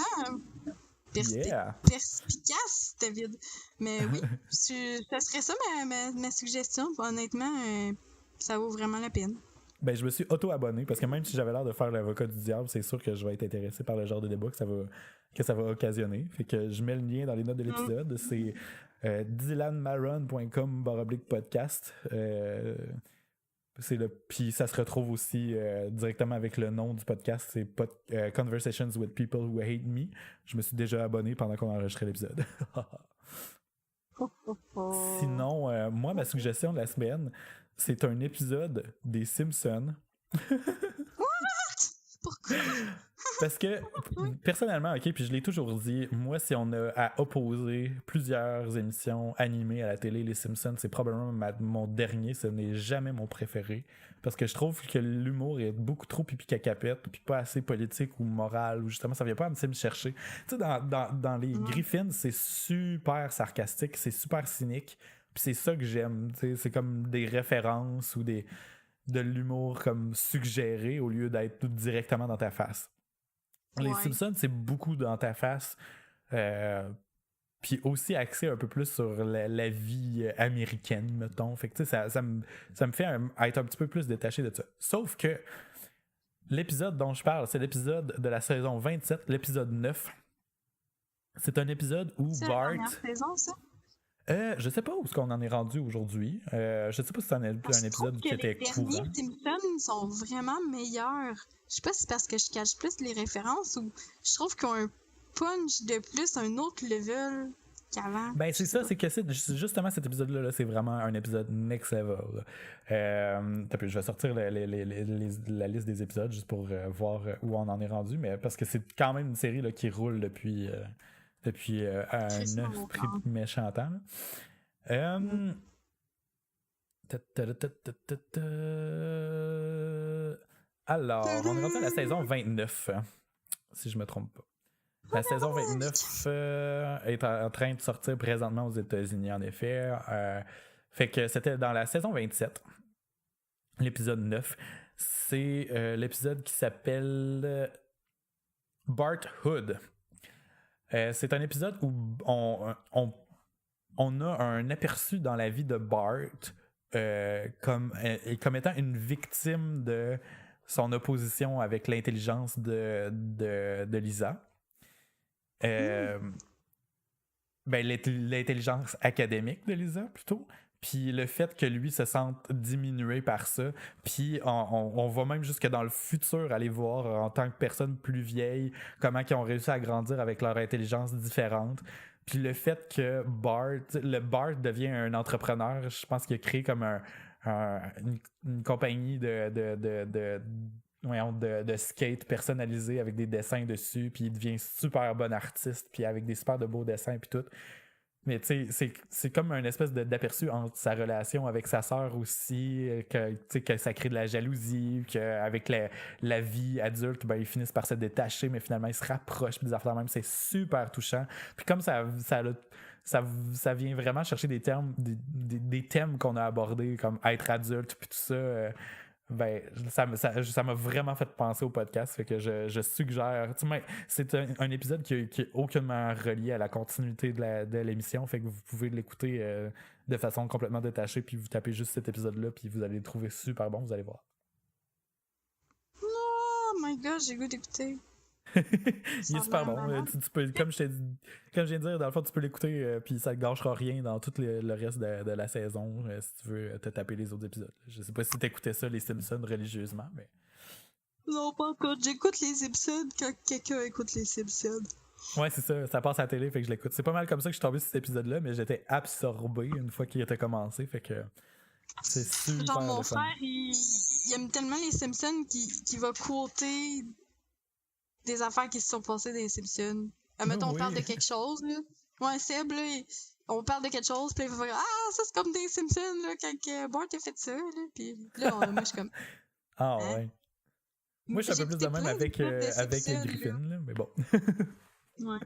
Perspicace, David. Mais oui, ça serait ça ma suggestion. Honnêtement, ça vaut vraiment la peine. Ben, je me suis auto-abonné parce que même si j'avais l'air de faire l'avocat du diable, c'est sûr que je vais être intéressé par le genre de débat que ça va occasionner. Fait que je mets le lien dans les notes de l'épisode. C'est dylanmaron.com/podcast. Puis ça se retrouve aussi directement avec le nom du podcast, c'est Conversations with People Who Hate Me. Je me suis déjà abonné pendant qu'on enregistrait l'épisode. Sinon, moi, ma suggestion de la semaine, c'est un épisode des Simpsons. What? Pourquoi? Parce que, personnellement, ok, puis je l'ai toujours dit, moi, si on a à opposer plusieurs émissions animées à la télé, les Simpsons, c'est probablement mon dernier, ce n'est jamais mon préféré. Parce que je trouve que l'humour est beaucoup trop pipi-cacapette, puis pas assez politique ou moral, ou justement, ça vient pas me chercher. Tu sais, dans les Griffins, c'est super sarcastique, c'est super cynique, puis c'est ça que j'aime. Tu sais, c'est comme des références ou de l'humour comme suggéré au lieu d'être tout directement dans ta face. Les Simpsons, c'est beaucoup dans ta face. Puis aussi axé un peu plus sur la vie américaine, mettons. Fait que tu sais, ça me fait être un petit peu plus détaché de ça. Sauf que l'épisode dont je parle, c'est l'épisode de la saison 27, l'épisode 9. C'est un épisode où Bart... C'est la dernière saison, ça? Je sais pas où est-ce qu'on en est rendu aujourd'hui. Je sais pas si c'est un épisode qui était courant. Les derniers Simpsons sont vraiment meilleurs. Je sais pas si c'est parce que je cache plus les références ou je trouve qu'ils ont un punch de plus, un autre level qu'avant. Ben, c'est ça, c'est que justement cet épisode-là, là, c'est vraiment un épisode next level. Je vais sortir la liste des épisodes juste pour voir où on en est rendu, mais parce que c'est quand même une série là, qui roule depuis un œuf méchant temps. Alors, on est rendu à la saison 29, si je me trompe pas. La saison 29 est en train de sortir présentement aux États-Unis, en effet. Fait que c'était dans la saison 27, l'épisode 9. C'est l'épisode qui s'appelle Bart Hood. C'est un épisode où on a un aperçu dans la vie de Bart comme étant une victime de son opposition avec l'intelligence de Lisa. L'intelligence académique de Lisa plutôt, puis le fait que lui se sente diminué par ça, puis on va même jusque dans le futur aller voir en tant que personne plus vieille comment ils ont réussi à grandir avec leur intelligence différente, puis le fait que Bart devient un entrepreneur. Je pense qu'il a créé comme une compagnie de skate personnalisé avec des dessins dessus, puis il devient super bon artiste, puis avec des super de beaux dessins puis tout. Mais tu sais, c'est comme un espèce d'aperçu entre sa relation avec sa sœur aussi, que ça crée de la jalousie, qu'avec la vie adulte, ben, ils finissent par se détacher, mais finalement ils se rapprochent, puis des affaires même, c'est super touchant. Puis comme ça vient vraiment chercher des thèmes qu'on a abordés, comme être adulte, puis tout ça. Ben, ça m'a vraiment fait penser au podcast, fait que je suggère. C'est un épisode qui est aucunement relié à la continuité de l'émission, fait que vous pouvez l'écouter de façon complètement détachée, puis vous tapez juste cet épisode-là, puis vous allez le trouver super bon, vous allez voir. Oh my god, j'ai goût d'écouter. Il est super bon. Tu peux, comme je viens de dire, dans le fond, tu peux l'écouter, puis ça ne gâchera rien dans tout le reste de la saison, si tu veux te taper les autres épisodes. Je sais pas si t'écoutais ça, les Simpsons, religieusement, mais... Non, pas encore. J'écoute les épisodes quand quelqu'un écoute les Simpsons. Ouais, c'est ça passe à la télé, fait que je l'écoute. C'est pas mal comme ça que je suis tombé sur cet épisode-là, mais j'étais absorbé une fois qu'il était commencé, fait que... C'est super. Genre, mon frère, il aime tellement les Simpsons qu'il va quoter des affaires qui se sont passées dans les Simpsons. Mettons, on parle de quelque chose, là. Ouais, Seb, là, on parle de quelque chose, puis il va faire « Ah, ça, c'est comme des Simpsons, là, quand Bart a fait ça, là. » Puis là, moi, je suis comme... Ah, ouais. Moi, je suis un peu plus de même avec Griffin, là, mais bon. Ouais.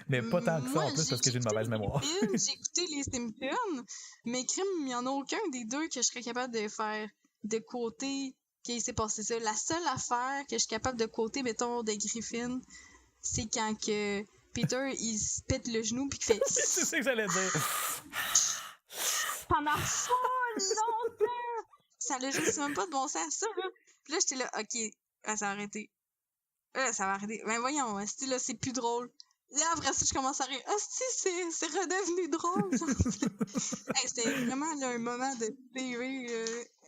Mais pas tant que ça, en plus, parce que j'ai une mauvaise mémoire. J'ai écouté les Simpsons, mais crime, il n'y en a aucun des deux que je serais capable de faire de côté qu'il s'est passé ça. La seule affaire que je suis capable de côté, mettons, de Griffin, c'est quand que Peter, il se pète le genou puis qu'il fait... C'est ça que j'allais dire. Pendant longtemps! Ça n'a juste même pas de bon sens, ça, là. Puis là, j'étais là, ok, ça va arrêter. Ça va arrêter. Ben voyons, là, c'est plus drôle. Là, après ça, je commence à rire. C'est redevenu drôle. Hey, c'était vraiment là, un moment de TV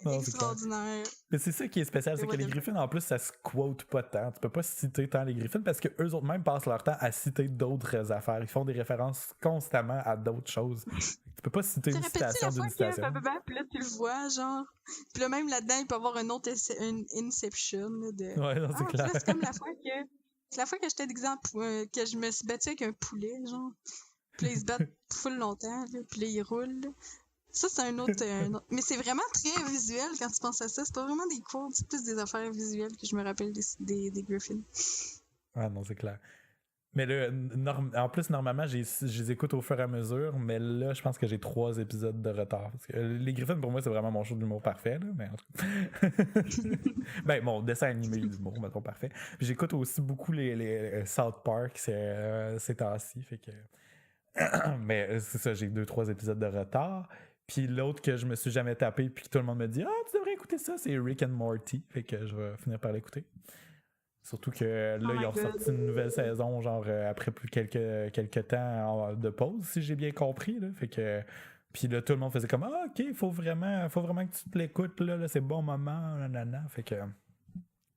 extraordinaire. Mais c'est ça qui est spécial, c'est que les Griffins, en plus, ça se quote pas tant. Tu peux pas citer tant les Griffins parce qu'eux autres même passent leur temps à citer d'autres affaires. Ils font des références constamment à d'autres choses. Tu peux pas citer une citation d'une citation. Puis là, tu le vois, genre. Puis là, même là-dedans, il peut y avoir un autre Inception. Ouais, non, c'est clair. C'est comme la fois que j'étais d'exemple, que je me suis battue avec un poulet, genre. Puis là, ils se battent full longtemps, là, puis là, ils roulent. Là. Ça, c'est un autre... Mais c'est vraiment très visuel quand tu penses à ça. C'est pas vraiment des quotes, c'est plus des affaires visuelles que je me rappelle des Griffins. Ah non, c'est clair. Mais là, en plus, normalement, je les écoute au fur et à mesure, mais là, je pense que j'ai 3 épisodes de retard. Parce que les Griffins, pour moi, c'est vraiment mon show d'humour parfait, là, mais en tout cas... ben, mon dessin animé d'humour, mettons, parfait. Puis j'écoute aussi beaucoup les South Park ces temps-ci, fait que... mais c'est ça, j'ai 2-3 épisodes de retard. Puis l'autre que je me suis jamais tapé, puis que tout le monde me dit « Ah, tu devrais écouter ça », c'est Rick and Morty, fait que je vais finir par l'écouter. Surtout que là, ils ont sorti une nouvelle saison, genre après plus quelques temps de pause, si j'ai bien compris. Là. Fait que. Puis là, tout le monde faisait comme ah, ok, faut vraiment que tu te l'écoutes, là c'est bon moment, nanana. Fait que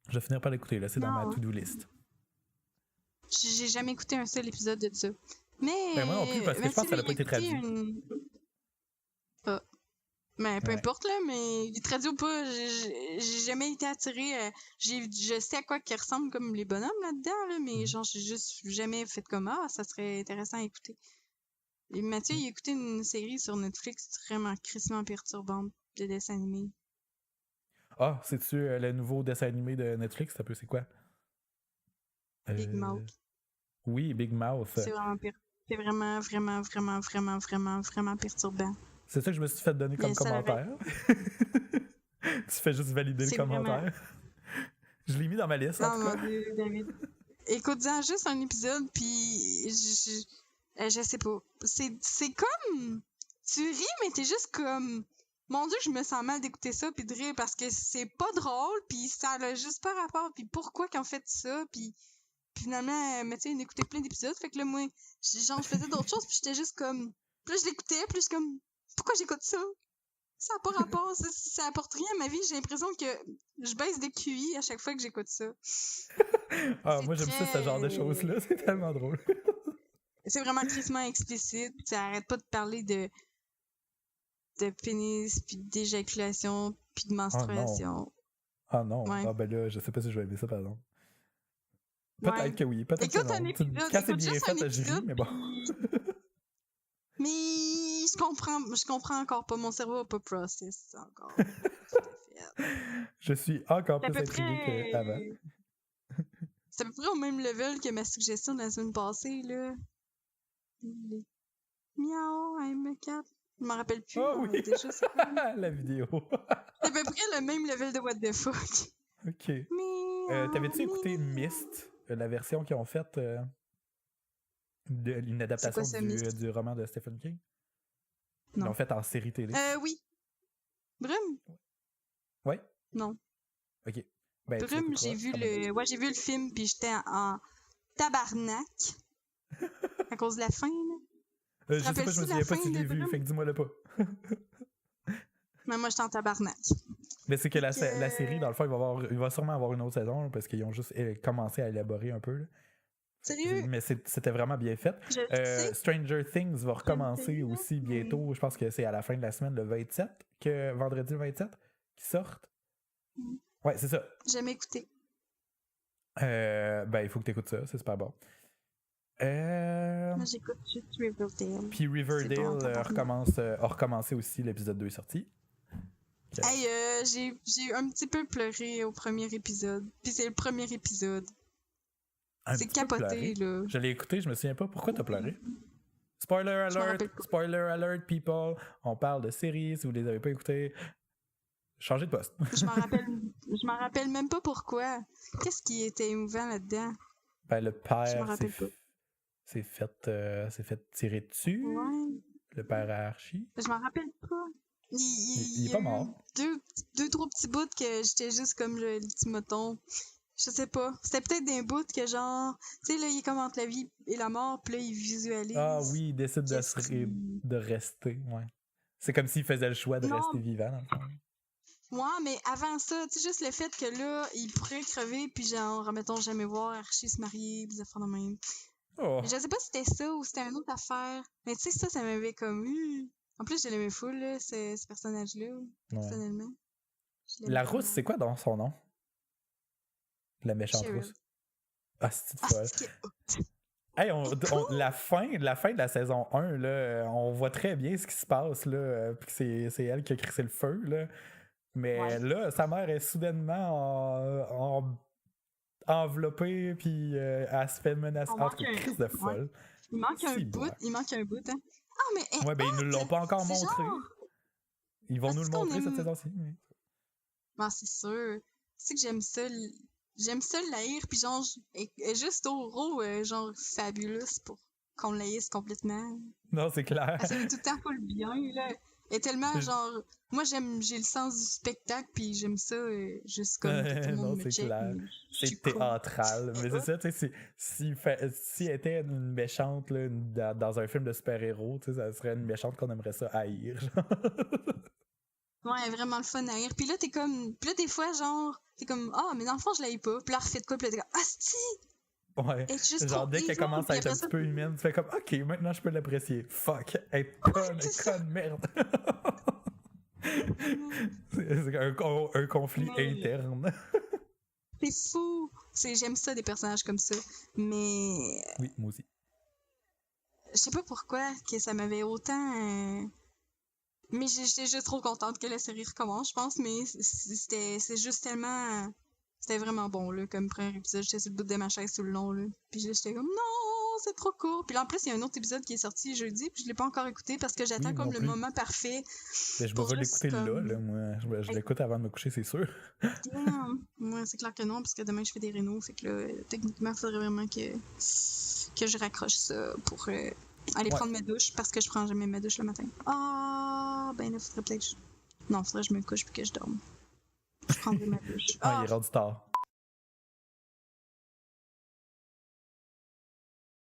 je vais finir par l'écouter, là, c'est dans ma to-do list. J'ai jamais écouté un seul épisode de ça. Mais. Ben, moi non plus, parce que je pense que ça n'a pas été traduit. Ah. Mais peu Ouais. importe, là, mais traduit ou pas, j'ai jamais été attirée. Je sais à quoi qu'ils ressemblent comme les bonhommes là-dedans, là, mais genre, j'ai juste jamais fait comme ça serait intéressant à écouter. Et Mathieu, il a écouté une série sur Netflix vraiment crissement perturbante de dessin animé. Ah, c'est-tu le nouveau dessin animé de Netflix? C'est quoi? Big Mouth. Oui, Big Mouth. C'est vraiment, vraiment, vraiment, vraiment, vraiment, vraiment perturbant. C'est ça que je me suis fait donner comme commentaire. Tu fais juste valider le commentaire. Vraiment... Je l'ai mis dans ma liste, en tout cas. Mon Dieu, David. Écoute-en juste un épisode, puis je sais pas. C'est comme... Tu ris, mais t'es juste comme... Mon Dieu, je me sens mal d'écouter ça, puis de rire, parce que c'est pas drôle, puis ça a juste pas rapport, puis pourquoi qu'ils ont fait ça, puis finalement, Mathieu, il écoutait plein d'épisodes, fait que là, moi, je faisais d'autres choses, puis j'étais juste comme... Puis là, je l'écoutais, puis je suis comme... Pourquoi j'écoute ça? Ça n'a pas rapport, ça apporte rien à ma vie. J'ai l'impression que je baisse des QI à chaque fois que j'écoute ça. Moi j'aime ça, ce genre de choses-là, c'est tellement drôle. C'est vraiment crissement explicite, ça arrête pas de parler de pénis, puis d'éjaculation, puis de menstruation. Ah non, ouais. Ah ben là, je sais pas si je vais aimer ça, par exemple. Peut-être que oui, peut-être écoute que non. Un épisode, quand c'est bien fait, j'y ris, mais bon. Mais je comprends encore pas. Mon cerveau n'a pas process encore. Je suis encore plus intrigué qu'avant. C'est à peu près au même level que ma suggestion de la semaine passée, là. Miaou, I'm a cat. Je m'en rappelle plus. Oh oui! Déjà, la vidéo. C'est à peu près le même level de what the fuck. Ok. T'avais-tu écouté Myst, la version qu'ils ont faite une adaptation du roman de Stephen King? Non. Ils l'ont faite en série télé. Oui. Brume? Ouais? Non. Ok. Ben, Brume, j'ai vu le film, puis j'étais en tabarnak. À cause de la fin, là. Je sais pas, je me souviens pas si je l'ai vu, fait que dis-moi-le pas. Mais moi, j'étais en tabarnak. Mais c'est que la série, dans le fond, il va sûrement avoir une autre saison, parce qu'ils ont juste commencé à élaborer un peu, là. Sérieux? Mais c'était vraiment bien fait. Stranger Things va recommencer aussi bientôt. Je pense que c'est à la fin de la semaine, le 27, vendredi le 27, qui sortent. Ouais, c'est ça. J'ai jamais écouté. Ben, il faut que tu écoutes ça, c'est super bon. Moi, j'écoute juste Riverdale. Puis Riverdale a recommencé aussi, l'épisode 2 est sorti. Hey, j'ai un petit peu pleuré au premier épisode. Puis c'est le premier épisode. C'est capoté, là. Je l'ai écouté, je me souviens pas. Pourquoi t'as pleuré? Spoiler alert! Spoiler alert, people! On parle de séries, si vous les avez pas écoutées. Changez de poste. Je m'en rappelle même pas pourquoi. Qu'est-ce qui était émouvant là-dedans? Ben, le père s'est fait tirer dessus. Ouais. Le père à Archie. Je m'en rappelle pas. Il est pas mort. Deux, trois petits bouts que j'étais juste comme le petit mouton. Je sais pas. C'était peut-être des bouts que genre... Tu sais, là, il est comme entre la vie et la mort, puis là, il visualise. Ah oui, il décide de rester, ouais. C'est comme s'il faisait le choix de rester vivant, dans le fond. Ouais, mais avant ça, tu sais, juste le fait que là, il pourrait crever, puis genre, remettons, jamais voir Archie se marier, des affaires de même. Oh. Je sais pas si c'était ça ou c'était une autre affaire. Mais tu sais, ça m'avait comme eu. En plus, je l'aimais full, là, ce personnage-là, personnellement. La rousse, c'est quoi dans son nom? La méchante rousse. Ah, c'est folle. Hey, la fin de la saison 1, là, on voit très bien ce qui se passe, là, puis c'est elle qui a crissé le feu, là. Mais là, sa mère est soudainement enveloppée, puis elle se fait menacer. En tout cas, crise de folle. Ouais. Il manque un bout, hein. Ah, mais... Ouais, ben ils nous l'ont pas encore montré. Ils vont nous le montrer cette saison-ci. Ah, c'est sûr. Tu sais que j'aime ça... J'aime ça l'haïr, puis genre, elle est juste trop genre, fabulous pour qu'on l'haïsse complètement. Non, c'est clair. Elle fait tout le temps full bien, là. Elle est tellement, genre... Moi, j'ai le sens du spectacle, puis j'aime ça, juste comme que tout le monde me check. Clair. C'est théâtral. Mais c'est ça, tu sais, si elle était une méchante, là, dans un film de super-héros, tu sais, ça serait une méchante qu'on aimerait ça haïr, genre. Ouais, vraiment le fun à rire. Puis là, t'es comme... Puis là, des fois, genre... T'es comme... Ah, mais dans le fond, je l'haïs pas. Puis là, refais de quoi? Puis là, t'es comme... Ah, si! Ouais. Elle est juste Genre, trop dès qu'elle evil, commence à puis être un après ça- petit peu humaine, tu fais comme, ok, maintenant je peux l'apprécier. Fuck, elle est conne, c'est ça. merde. Vraiment. C'est un conflit Mais interne. c'est fou. J'aime ça, des personnages comme ça. Mais Oui, moi aussi. je sais pas pourquoi que ça m'avait autant. Mais j'étais juste trop contente que la série recommence, je pense. Mais c'est juste tellement. C'était vraiment bon, là, comme premier épisode. J'étais sur le bout de ma chaise tout le long, là. Puis j'étais comme, non, c'est trop court. Puis là, en plus, il y a un autre épisode qui est sorti jeudi, puis je l'ai pas encore écouté parce que j'attends Oui, moi comme non le plus. moment parfait Ben, je pour vais juste l'écouter comme. là, moi. Je Hey, l'écoute avant de me coucher, c'est sûr. damn. Moi, c'est clair que non, parce que demain, je fais des rénaux. Fait que là, techniquement, il faudrait vraiment que je raccroche ça pour aller Ouais. prendre ma douche parce que je prends jamais ma douche le matin. Ah, ben là, faudrait peut-être que non, faudrait que je me couche puis que je dorme. Je prendrai ma douche. Ah, il Ah, est rendu tard.